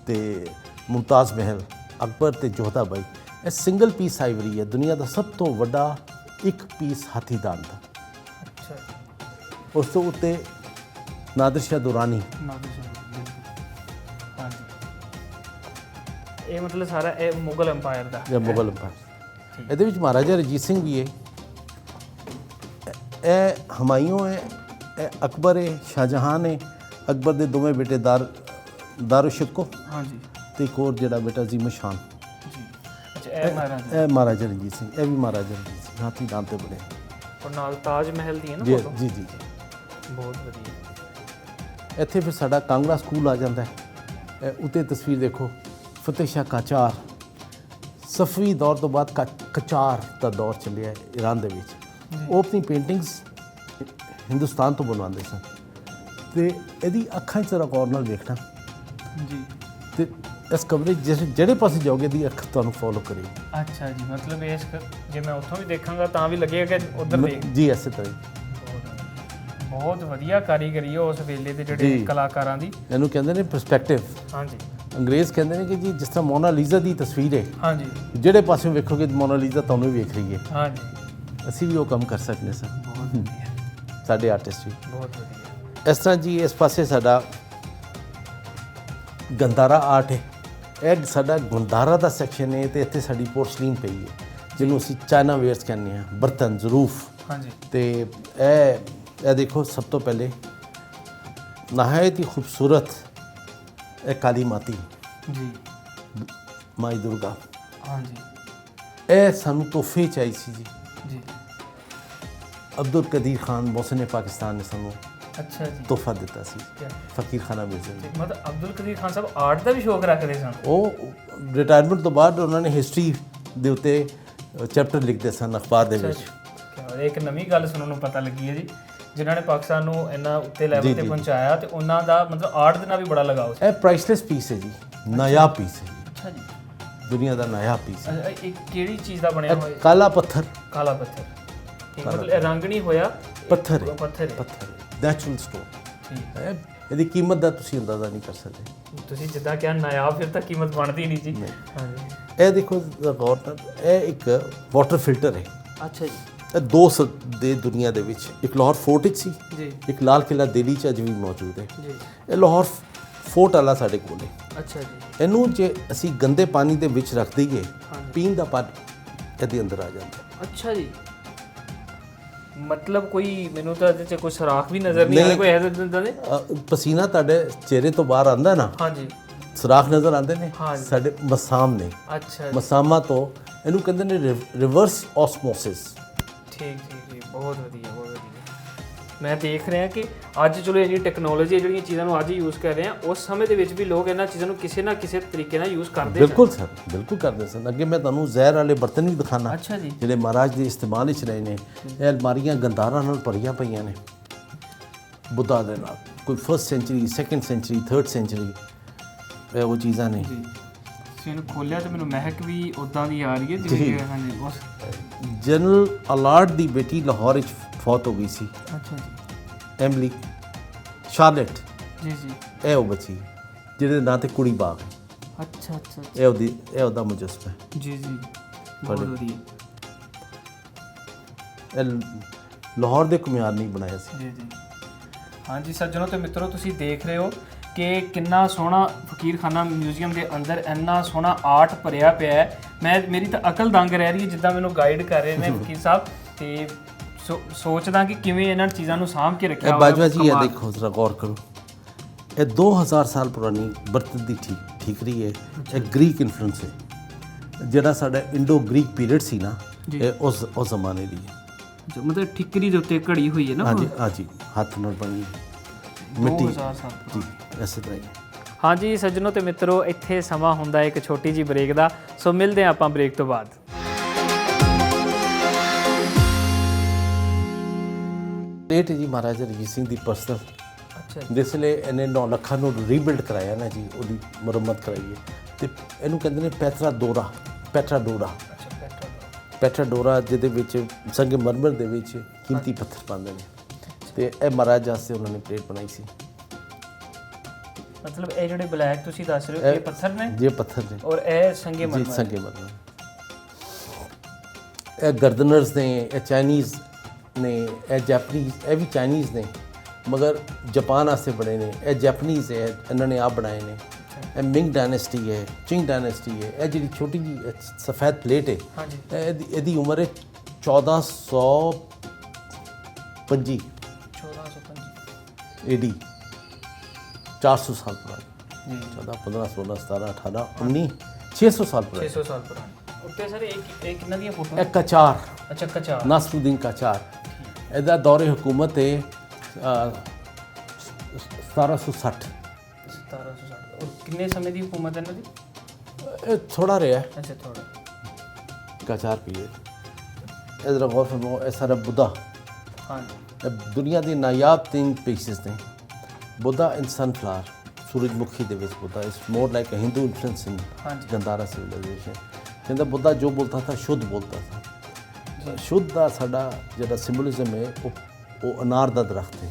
ਤੇ ਮੁਮਤਾਜ਼ ਮਹਿਲ, ਅਕਬਰ ਤੇ ਜੋਧਾ ਬਾਈ। ਇਹ ਸਿੰਗਲ ਪੀਸ ਆਈਵਰੀ ਹੈ, ਦੁਨੀਆ ਦਾ ਸਭ ਤੋਂ ਵੱਡਾ ਇੱਕ ਪੀਸ ਹਾਥੀ ਦਾਨ ਦਾ। ਅੱਛਾ। ਉਸ ਤੋਂ ਉੱਤੇ ਨਾਦਰ ਸ਼ਾਹ ਦੁਰਾਨੀ। ਇਹ ਮਤਲਬ ਸਾਰਾ ਇਹ ਮੁਗਲ ਐਮਪਾਇਰ ਦਾ। ਮੁਗਲ ਐਮਪਾਇਰ। ਇਹਦੇ ਵਿੱਚ ਮਹਾਰਾਜਾ ਰਣਜੀਤ ਸਿੰਘ ਵੀ ਹੈ, ਇਹ ਹਮਾਯੂੰ ਹੈ, ਇਹ ਅਕਬਰ ਹੈ, ਸ਼ਾਹਜਹਾਨ ਹੈ। ਅਕਬਰ ਦੇ ਦੋਵੇਂ ਬੇਟੇ ਦਾਰੁਸ਼ਿਕੋ ਹਾਂਜੀ ਤੇ ਇੱਕ ਹੋਰ ਜਿਹੜਾ ਬੇਟਾ ਜ਼ੀਮੋ ਸ਼ਾਨ ਜੀ। ਅੱਛਾ। ਇਹ ਮਹਾਰਾਜਾ ਰਣਜੀਤ ਸਿੰਘ, ਇਹ ਵੀ ਮਹਾਰਾਜਾ ਰਣਜੀਤ ਸਿੰਘ ਹਾਥੀ ਦਾਨ ਤੇ ਬਣੇ। ਔਰ ਨਾਲ ਤਾਜ ਮਹਿਲ ਦੀ ਹੈ ਨਾ ਜੀ ਫੋਟੋ। ਜੀ ਜੀ। ਬਹੁਤ ਵਧੀਆ। ਇੱਥੇ ਫਿਰ ਸਾਡਾ ਕਾਂਗੜਾ ਸਕੂਲ ਆ ਜਾਂਦਾ ਹੈ। ਉੱਤੇ ਤਸਵੀਰ ਦੇਖੋ, ਫਤਿਹ ਸ਼ਾਹ ਕਾਚਾਰ। ਸਫਵੀ ਦੌਰ ਤੋਂ ਬਾਅਦ ਕਚਾਰ ਦਾ ਦੌਰ ਚੱਲਿਆ ਈਰਾਨ ਦੇ ਵਿੱਚ। ਉਹ ਆਪਣੀ ਪੇਂਟਿੰਗਸ ਹਿੰਦੁਸਤਾਨ ਤੋਂ ਬਣਵਾਉਂਦੇ ਸਨ ਤੇ ਇਹਦੀ ਅੱਖਾਂ 'ਚ ਜ਼ਰਾ ਗੌਰ ਨਾਲ ਵੇਖਣਾ ਜੀ। ਤੇ ਇਸ ਕਮਰੇ ਜਿਹੜੇ ਪਾਸੇ ਜਾਓਗੇ ਇਹਦੀ ਅੱਖ ਤੁਹਾਨੂੰ ਫੋਲੋ ਕਰੇਗੀ। ਅੱਛਾ ਜੀ, ਮਤਲਬ ਇਸ ਜੇ ਮੈਂ ਉੱਥੋਂ ਵੀ ਦੇਖਾਂਗਾ ਤਾਂ ਵੀ ਲੱਗੇਗਾ ਕਿ ਉੱਧਰ ਦੇਖ। ਜੀ ਇਸੇ ਤਰ੍ਹਾਂ ਬਹੁਤ ਵਧੀਆ ਕਾਰੀਗਰੀ ਹੈ ਉਸ ਵੇਲੇ ਦੇ ਜਿਹੜੇ ਕਲਾਕਾਰਾਂ ਦੀ। ਇਹਨੂੰ ਕਹਿੰਦੇ ਨੇ ਪਰਸਪੈਕਟਿਵ। ਹਾਂਜੀ। ਅੰਗਰੇਜ਼ ਕਹਿੰਦੇ ਨੇ ਕਿ ਜੀ ਜਿਸ ਤਰ੍ਹਾਂ ਮੋਨਾਲੀਜ਼ਾ ਦੀ ਤਸਵੀਰ ਹੈ, ਹਾਂਜੀ, ਜਿਹੜੇ ਪਾਸਿਓਂ ਵੇਖੋਗੇ ਮੋਨਾਲੀਜ਼ਾ ਤੁਹਾਨੂੰ ਵੀ ਵੇਖ ਰਹੀ ਹੈ। ਹਾਂਜੀ, ਅਸੀਂ ਵੀ ਉਹ ਕੰਮ ਕਰ ਸਕਦੇ ਸਰ। ਬਹੁਤ ਵਧੀਆ, ਸਾਡੇ ਆਰਟਿਸਟ ਵੀ ਬਹੁਤ ਵਧੀਆ। ਇਸ ਤਰ੍ਹਾਂ ਜੀ ਇਸ ਪਾਸੇ ਸਾਡਾ ਗੰਦਾਰਾ ਆਰਟ ਹੈ। ਇਹ ਸਾਡਾ ਗੰਦਾਰਾ ਦਾ ਸੈਕਸ਼ਨ ਹੈ ਤੇ ਇੱਥੇ ਸਾਡੀ ਪੋਰਸਲੀਨ ਪਈ ਹੈ, ਜਿਹਨੂੰ ਅਸੀਂ ਚਾਈਨਾ ਵੇਅਰਸ ਕਹਿੰਦੇ ਹਾਂ, ਬਰਤਨ ਜ਼ਰੂਫ। ਹਾਂਜੀ। ਤੇ ਇਹ ਦੇਖੋ, ਸਭ ਤੋਂ ਪਹਿਲੇ ਨਹਾਇਤ ਹੀ ਖੂਬਸੂਰਤ ਇਹ ਕਾਲੀ ਮਾਤੀ ਜੀ, ਮਾਈ ਦੁਰਗਾ। ਹਾਂਜੀ। ਇਹ ਸਾਨੂੰ ਤੋਹਫੇ ਚਾਹੀ ਸੀ ਜੀ। ਜੀ। ਅਬਦੁਲ ਕਦੀਰ ਖਾਨ ਮੌਸਮ ਪਾਕਿਸਤਾਨ ਨੇ ਸਾਨੂੰ ਅੱਛਾ ਜੀ, ਤੋਹਫਾ ਦਿੱਤਾ ਸੀ ਫਕੀਰ ਖਾਨਾ ਮਿਊਜ਼ੀਅਮ। ਮਤਲਬ ਅਬਦੁਲ ਕਦੀਰ ਖਾਨ ਸਾਹਿਬ ਆਰਟ ਦਾ ਵੀ ਸ਼ੌਕ ਰੱਖਦੇ ਸਨ। ਉਹ ਰਿਟਾਇਰਮੈਂਟ ਤੋਂ ਬਾਅਦ ਉਹਨਾਂ ਨੇ ਹਿਸਟਰੀ ਦੇ ਉੱਤੇ ਚੈਪਟਰ ਲਿਖਦੇ ਸਨ ਅਖਬਾਰ ਦੇ ਵਿੱਚ। ਇੱਕ ਨਵੀਂ ਗੱਲ ਸੁਣਨ ਨੂੰ ਪਤਾ ਲੱਗੀ ਹੈ ਜੀ, ਜਿਨ੍ਹਾਂ ਨੇ ਪਾਕਿਸਤਾਨ ਨੂੰ ਇੰਨਾ ਉੱਤੇ ਲੈਵਲ ਤੇ ਪਹੁੰਚਾਇਆ ਤੇ ਉਹਨਾਂ ਦਾ ਮਤਲਬ ਆਰਟ ਦੇ ਨਾਲ ਵੀ ਬੜਾ ਲਗਾਓ ਸੀ। ਇਹ ਪ੍ਰਾਈਸਲੈਸ ਪੀਸ ਹੈ ਜੀ, ਨਾਯਾਬ ਪੀਸ ਹੈ। ਅੱਛਾ ਜੀ, ਦੁਨੀਆ ਦਾ ਨਾਯਾਬ ਪੀਸ ਹੈ। ਇਹ ਕਿਹੜੀ ਚੀਜ਼ ਦਾ ਬਣਿਆ ਹੋਇਆ? ਕਾਲਾ ਪੱਥਰ। ਕਾਲਾ ਪੱਥਰ, ਮਤਲਬ ਇਹ ਰੰਗ ਨਹੀਂ ਹੋਇਆ, ਪੱਥਰ ਹੈ। ਪੱਥਰ ਹੈ, ਪੱਥਰ ਨੈਚੁਰਲ ਸਟੋਨ। ਠੀਕ ਹੈ। ਇਹਦੀ ਕੀਮਤ ਦਾ ਤੁਸੀਂ ਅੰਦਾਜ਼ਾ ਨਹੀਂ ਕਰ ਸਕਦੇ। ਤੁਸੀਂ ਜਿੱਦਾਂ ਕਿਹਾ ਨਾਯਾਬ, ਫਿਰ ਤਾਂ ਕੀਮਤ ਬਣਦੀ ਨਹੀਂ ਜੀ। ਹਾਂਜੀ। ਇਹ ਦੇਖੋ ਗੌਰ ਨਾਲ, ਇਹ ਇੱਕ ਵਾਟਰ ਫਿਲਟਰ ਹੈ। ਅੱਛਾ ਜੀ। ਇਹ ਦੋ ਦੇ ਦੁਨੀਆ ਦੇ ਵਿੱਚ, ਇੱਕ ਲਾਹੌਰ ਫੋਰਟ ਵਿੱਚ ਸੀ ਜੀ, ਇੱਕ ਲਾਲ ਕਿਲ੍ਹਾ ਦਿੱਲੀ 'ਚ ਅੱਜ ਵੀ ਮੌਜੂਦ ਹੈ। ਜੀ। ਇਹ ਲਾਹੌਰ ਫੋਰਟ ਵਾਲਾ ਸਾਡੇ ਕੋਲ ਹੈ। ਅੱਛਾ ਜੀ। ਇਹਨੂੰ ਜੇ ਅਸੀਂ ਗੰਦੇ ਪਾਣੀ ਦੇ ਵਿੱਚ ਰੱਖ ਦਈਏ, ਪੀਣ ਦਾ ਪਾਣੀ ਇਹਦੇ ਅੰਦਰ ਆ ਜਾਂਦਾ। ਅੱਛਾ ਜੀ, ਮਤਲਬ ਕੋਈ ਮੈਨੂੰ ਤਾਂ ਇਹਦੇ 'ਚ ਕੋਈ ਸੁਰਾਖ ਵੀ ਨਜ਼ਰ ਨਹੀਂ ਆਇਆ, ਕੋਈ ਇਹਦੇ ਦੇ ਪਸੀਨਾ ਤੁਹਾਡੇ ਚਿਹਰੇ ਤੋਂ ਬਾਹਰ ਆਉਂਦਾ ਨਾ। ਹਾਂਜੀ। ਸੁਰਾਖ ਨਜ਼ਰ ਆਉਂਦੇ ਨੇ ਸਾਡੇ ਮਸਾਮ ਨੇ। ਅੱਛਾ। ਮਸਾਮਾ ਤੋਂ ਇਹਨੂੰ ਕਹਿੰਦੇ ਨੇ ਰਿਵਰਸ ਆਸਮੋਸਿਸ। ਠੀਕ ਠੀਕ ਜੀ, ਬਹੁਤ ਵਧੀਆ, ਬਹੁਤ ਵਧੀਆ। ਮੈਂ ਦੇਖ ਰਿਹਾ ਕਿ ਅੱਜ ਚਲੋ ਇਹ ਜਿਹੜੀ ਟੈਕਨੋਲੋਜੀ ਜਿਹੜੀਆਂ ਚੀਜ਼ਾਂ ਨੂੰ ਅੱਜ ਯੂਜ਼ ਕਰ ਰਹੇ ਆ, ਉਸ ਸਮੇਂ ਦੇ ਵਿੱਚ ਵੀ ਲੋਕ ਇਹਨਾਂ ਚੀਜ਼ਾਂ ਨੂੰ ਕਿਸੇ ਨਾ ਕਿਸੇ ਤਰੀਕੇ ਨਾਲ ਯੂਜ਼ ਕਰਦੇ ਸਨ। ਬਿਲਕੁਲ ਸਰ, ਬਿਲਕੁਲ ਕਰਦੇ ਸਨ। ਅੱਗੇ ਮੈਂ ਤੁਹਾਨੂੰ ਜ਼ਹਿਰ ਵਾਲੇ ਬਰਤਨ ਵੀ ਦਿਖਾਣਾ। ਅੱਛਾ ਜੀ। ਜਿਹੜੇ ਮਹਾਰਾਜ ਦੇ ਇਸਤੇਮਾਲ ਵਿੱਚ ਰਹੇ ਨੇ। ਇਹ ਅਲਮਾਰੀਆਂ ਗੰਦਾਰਾਂ ਨਾਲ ਭਰੀਆਂ ਪਈਆਂ ਨੇ, ਬੁੱਧਾ ਦੇ ਨਾਲ। ਕੋਈ first century, second century, third century, ਇਹ ਉਹ ਚੀਜ਼ਾਂ ਨੇ। ਜੀ, ਇਹਨੂੰ ਖੋਲਿਆ ਤੇ ਮੈਨੂੰ ਮਹਿਕ ਵੀ ਉਦਾਂ ਦੀ ਆ ਰਹੀ ਹੈ ਜਿਵੇਂ ਹਾਂਜੀ ਉਸ ਜਨਰਲ ਅਲਾਰਡ ਦੀ ਬੇਟੀ ਲਾਹੌਰ ਵਿੱਚ ਫੌਤ ਹੋ ਗਈ ਸੀ। ਅੱਛਾ ਜੀ। Emily Charlotte. ਜੀ ਜੀ। ਇਹ ਉਹ ਬੱਚੀ ਜਿਹਦੇ ਨਾਂ ਤੇ ਕੁੜੀ ਬਾਗ ਹੈ। ਅੱਛਾ ਅੱਛਾ। ਇਹ ਉਹਦਾ ਮੁਜੱਸਮਾ ਹੈ। ਜੀ ਜੀ, ਬਹੁਤ ਵਧੀਆ। ਇਹ ਲਾਹੌਰ ਦੇ ਕੁਮਿਆਰ ਨਹੀਂ ਬਣਾਇਆ ਸੀ। ਜੀ ਜੀ। ਹਾਂਜੀ ਸੱਜਣੋ ਤੇ ਮਿੱਤਰੋ, ਤੁਸੀਂ ਦੇਖ ਰਹੇ ਹੋ ਕਿ ਕਿੰਨਾ ਸੋਹਣਾ ਫਕੀਰ ਖਾਨਾ ਮਿਊਜ਼ੀਅਮ ਦੇ ਅੰਦਰ ਇੰਨਾ ਸੋਹਣਾ ਆਰਟ ਭਰਿਆ ਪਿਆ ਹੈ। ਮੇਰੀ ਤਾਂ ਅਕਲ ਦੰਗ ਰਹਿ ਰਹੀ ਹੈ ਜਿੱਦਾਂ ਮੈਨੂੰ ਗਾਈਡ ਕਰ ਰਹੇ ਨੇ ਫਕੀਰ ਸਾਹਿਬ, ਤੇ ਸੋਚਦਾ ਕਿ ਕਿਵੇਂ ਇਹਨਾਂ ਚੀਜ਼ਾਂ ਨੂੰ ਸਾਂਭ ਕੇ ਰੱਖਿਆ ਹੋਇਆ। ਬਾਜਵਾ ਜੀ ਇਹ ਦੇਖੋ, ਜ਼ਰਾ ਗੌਰ ਕਰੋ। ਇਹ 2000 ਸਾਲ ਪੁਰਾਣੀ ਬਰਤਨ ਦੀ ਠੀਕਰੀ ਹੈ। ਇਹ ਗ੍ਰੀਕ ਇਨਫਲੂਐਂਸ ਹੈ। ਜਿਹੜਾ ਸਾਡਾ ਇੰਡੋ ਗ੍ਰੀਕ ਪੀਰੀਅਡ ਸੀ ਨਾ, ਇਹ ਉਸ ਜ਼ਮਾਨੇ ਦੀ ਹੈ। ਮਤਲਬ ਠਿਕਰੀ ਦੇ ਉੱਤੇ ਘੜੀ ਹੋਈ ਹੈ ਨਾ। ਹਾਂਜੀ ਹਾਂਜੀ, ਹੱਥ ਨਾਲ ਬਣੀ ਮਿੱਟੀ। 2000 ਸਾਲ ਜੀ, ਇਸੇ ਤਰ੍ਹਾਂ ਹੀ। ਹਾਂਜੀ ਸੱਜਣੋ ਤੇ ਮਿੱਤਰੋ, ਇੱਥੇ ਸਮਾਂ ਹੁੰਦਾ ਇੱਕ ਛੋਟੀ ਜਿਹੀ ਬ੍ਰੇਕ ਦਾ, ਸੋ ਮਿਲਦੇ ਹਾਂ ਆਪਾਂ ਬ੍ਰੇਕ ਤੋਂ ਬਾਅਦ। ਲੇਟ ਜੀ ਮਹਾਰਾਜਾ ਰਣਜੀਤ ਸਿੰਘ ਦੀ ਪਰਸਨਲ। ਅੱਛਾ। ਜਿਸ ਲਈ ਇਹਨੇ 9 ਲੱਖਾਂ ਨੂੰ ਰੀਬਿਲਡ ਕਰਾਇਆ ਨਾ ਜੀ, ਉਹਦੀ ਮੁਰੰਮਤ ਕਰਾਈ ਹੈ। ਤੇ ਇਹਨੂੰ ਕਹਿੰਦੇ ਨੇ ਪੈਟਰਾ ਡੋਰਾ। ਪੈਟਰਾ ਡੋਰਾ ਜਿਹਦੇ ਵਿੱਚ ਸੰਗਮਰਮਰ ਦੇ ਵਿੱਚ ਕੀਮਤੀ ਪੱਥਰ ਪਾਉਂਦੇ ਨੇ, ਤੇ ਇਹ ਮਹਾਰਾਜ ਵਾਸਤੇ ਉਹਨਾਂ ਨੇ ਪਲੇਟ ਬਣਾਈ ਸੀ। ਮਤਲਬ ਇਹ ਜਿਹੜੇ ਬਲੈਕ ਤੁਸੀਂ ਦੱਸ ਰਹੇ ਹੋ, ਇਹ ਪੱਥਰ ਨੇ? ਇਹ ਪੱਥਰ ਨੇ। ਔਰ ਇਹ ਸੰਗਮਰਮਰ। ਜੀ, ਸੰਗਮਰਮਰ। ਇਹ ਗਰਦਨਰਸ ਨੇ, ਇਹ ਚਾਈਨੀਜ਼ ਨੇ, ਇਹ ਜੈਪਨੀਜ਼, ਇਹ ਵੀ ਚਾਈਨੀਜ਼ ਨੇ ਮਗਰ ਜਾਪਾਨ ਵਾਸਤੇ ਬਣੇ ਨੇ। ਇਹ ਜੈਪਨੀਜ਼ ਹੈ, ਇਹਨਾਂ ਨੇ ਆਪ ਬਣਾਏ ਨੇ। ਇਹ ਮਿੰਗ ਡਾਇਨੈਸਟੀ ਹੈ, ਚਿੰਗ ਡਾਇਨੈਸਟੀ ਹੈ। ਇਹ ਜਿਹੜੀ ਛੋਟੀ ਜਿਹੀ ਸਫੈਦ ਪਲੇਟ ਹੈ, ਇਹਦੀ ਉਮਰ ਹੈ 1425 AD, 400 ਸਾਲ ਪੁਰਾਣੀ। 14, 15, 16, 17, 18, 19, 600 ਸਾਲ ਪੁਰਾਣੀ। 600 ਸਾਲ ਪੁਰਾਣੀ। ਉੱਤੇ ਸਰ ਇਹ ਕਿੰਨਾ ਦੀਆਂ ਫੋਟੋਆਂ? ਇਹ ਕਚਾਰ। ਅੱਛਾ, ਕਚਾਰ। ਨਾਸਰੁਦੀਨ ਕਚਾਰ। ਇਹਦਾ ਦੌਰੇ ਹੁਕੂਮਤ ਹੈ 1760। 1760। ਔਰ ਕਿੰਨੇ ਸਮੇਂ ਦੀ ਹੁਕੂਮਤ ਹੈ ਇਹਨਾਂ ਦੀ? ਇਹ ਥੋੜਾ ਰਿਹਾ। ਅੱਛਾ, ਥੋੜਾ। ਕਚਾਰ ਪੀਰੀਅਡ। ਇਹਦਾ ਗੌਰ ਫਰਮਾਓ, ਇਹ ਸਾਰਾ ਬੁੱਧਾ। ਹਾਂਜੀ। ਇਹ ਦੁਨੀਆ ਦੇ ਨਾਯਾਬ 3 ਪੀਸਿਸ ਨੇ। ਬੁੱਧਾ ਇਨ ਸਨਫਲਾਵਰ, ਸੂਰਜਮੁਖੀ ਦੇ ਵਿੱਚ Buddha is more like a Hindu influence in Gandhara civilization. ਕਹਿੰਦਾ ਬੁੱਧਾ ਜੋ ਬੋਲਤਾ ਥਾ ਸ਼ੁੱਧ ਬੋਲਤਾ ਥਾ। ਸ਼ੁੱਧ ਦਾ ਸਾਡਾ ਜਿਹੜਾ ਸਿੰਬੋਲਿਜ਼ਮ ਹੈ ਉਹ ਅਨਾਰ ਦਾ ਦਰਖਤ ਹੈ।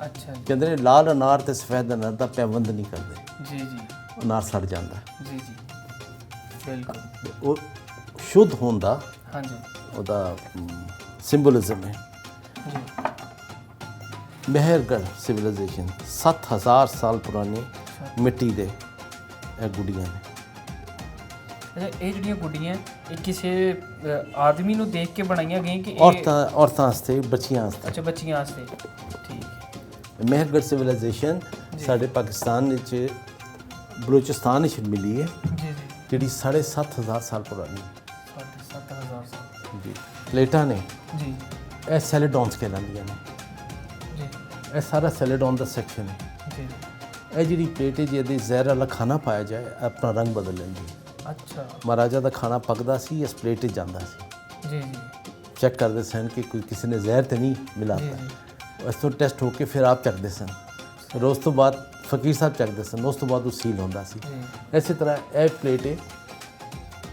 ਅੱਛਾ ਜੀ। ਕਹਿੰਦੇ ਨੇ ਲਾਲ ਅਨਾਰ ਤੇ ਸਫੈਦ ਅਨਾਰ ਦਾ ਪੈਵੰਦ ਨਹੀਂ ਕਰਦੇ। ਜੀ ਜੀ। ਅਨਾਰ ਸੜ ਜਾਂਦਾ। ਜੀ ਜੀ ਬਿਲਕੁਲ। ਉਹ ਸ਼ੁੱਧ ਹੋਣ ਦਾ ਹਾਂਜੀ ਉਹਦਾ ਸਿੰਬੋਲਿਜ਼ਮ ਹੈ। ਜੀ। ਮਹਿਰਗੜ੍ਹ ਸਿਵਲਾਈਜੇਸ਼ਨ 7000 ਸਾਲ ਪੁਰਾਣੀ ਮਿੱਟੀ ਦੇ ਇਹ ਗੁੱਡੀਆਂ ਨੇ। ਅੱਛਾ, ਇਹ ਜਿਹੜੀਆਂ ਗੁੱਡੀਆਂ ਇਹ ਕਿਸੇ ਆਦਮੀ ਨੂੰ ਦੇਖ ਕੇ ਬਣਾਈਆਂ ਗਈਆਂ ਕਿ ਔਰਤਾਂ ਵਾਸਤੇ, ਬੱਚੀਆਂ ਵਾਸਤੇ। ਅੱਛਾ, ਬੱਚੀਆਂ ਵਾਸਤੇ। ਠੀਕ। ਮਹਿਰਗੜ੍ਹ ਸਿਵਲਾਈਜੇਸ਼ਨ ਸਾਡੇ ਪਾਕਿਸਤਾਨ ਵਿੱਚ ਬਲੋਚਿਸਤਾਨ ਵਿੱਚ ਮਿਲੀ ਹੈ, ਜੀ ਜੀ। ਜਿਹੜੀ 7,500 ਸਾਲ ਪੁਰਾਣੀ ਹੈ। 7,000 ਸਾਲ। ਜੀ। ਪਲੇਟਾਂ ਨੇ ਜੀ ਇਹ ਸੈਲੇਡੋਨਸ ਕਹਿਲਾਉਂਦੀਆਂ ਨੇ। ਜੀ। ਇਹ ਸਾਰਾ ਸੈਲੇਡੋਨ ਦਾ ਸੈਕਸ਼ਨ ਹੈ। ਜੀ। ਇਹ ਜਿਹੜੀ ਪਲੇਟ ਹੈ, ਜੇ ਇਹਦੇ ਜ਼ਹਿਰ ਵਾਲਾ ਖਾਣਾ ਪਾਇਆ ਜਾਏ ਆਪਣਾ ਰੰਗ ਬਦਲ ਲੈਂਦੀ ਹੈ। ਅੱਛਾ। ਮਹਾਰਾਜਾ ਦਾ ਖਾਣਾ ਪੱਕਦਾ ਸੀ, ਇਸ ਪਲੇਟ 'ਚ ਜਾਂਦਾ ਸੀ। ਜੀ ਜੀ। ਚੈੱਕ ਕਰਦੇ ਸਨ ਕਿ ਕੋਈ ਕਿਸੇ ਨੇ ਜ਼ਹਿਰ ਤੇ ਨਹੀਂ ਮਿਲਾਤਾ। ਇਸ ਤੋਂ ਟੈਸਟ ਹੋ ਕੇ ਫਿਰ ਆਪ ਚੱਕਦੇ ਸਨ। ਫਿਰ ਉਸ ਤੋਂ ਬਾਅਦ ਫਕੀਰ ਸਾਹਿਬ ਚੱਕਦੇ ਸਨ, ਉਸ ਤੋਂ ਬਾਅਦ ਉਹ ਸੀਲ ਹੁੰਦਾ ਸੀ। ਇਸੇ ਤਰ੍ਹਾਂ ਇਹ ਪਲੇਟ ਹੈ,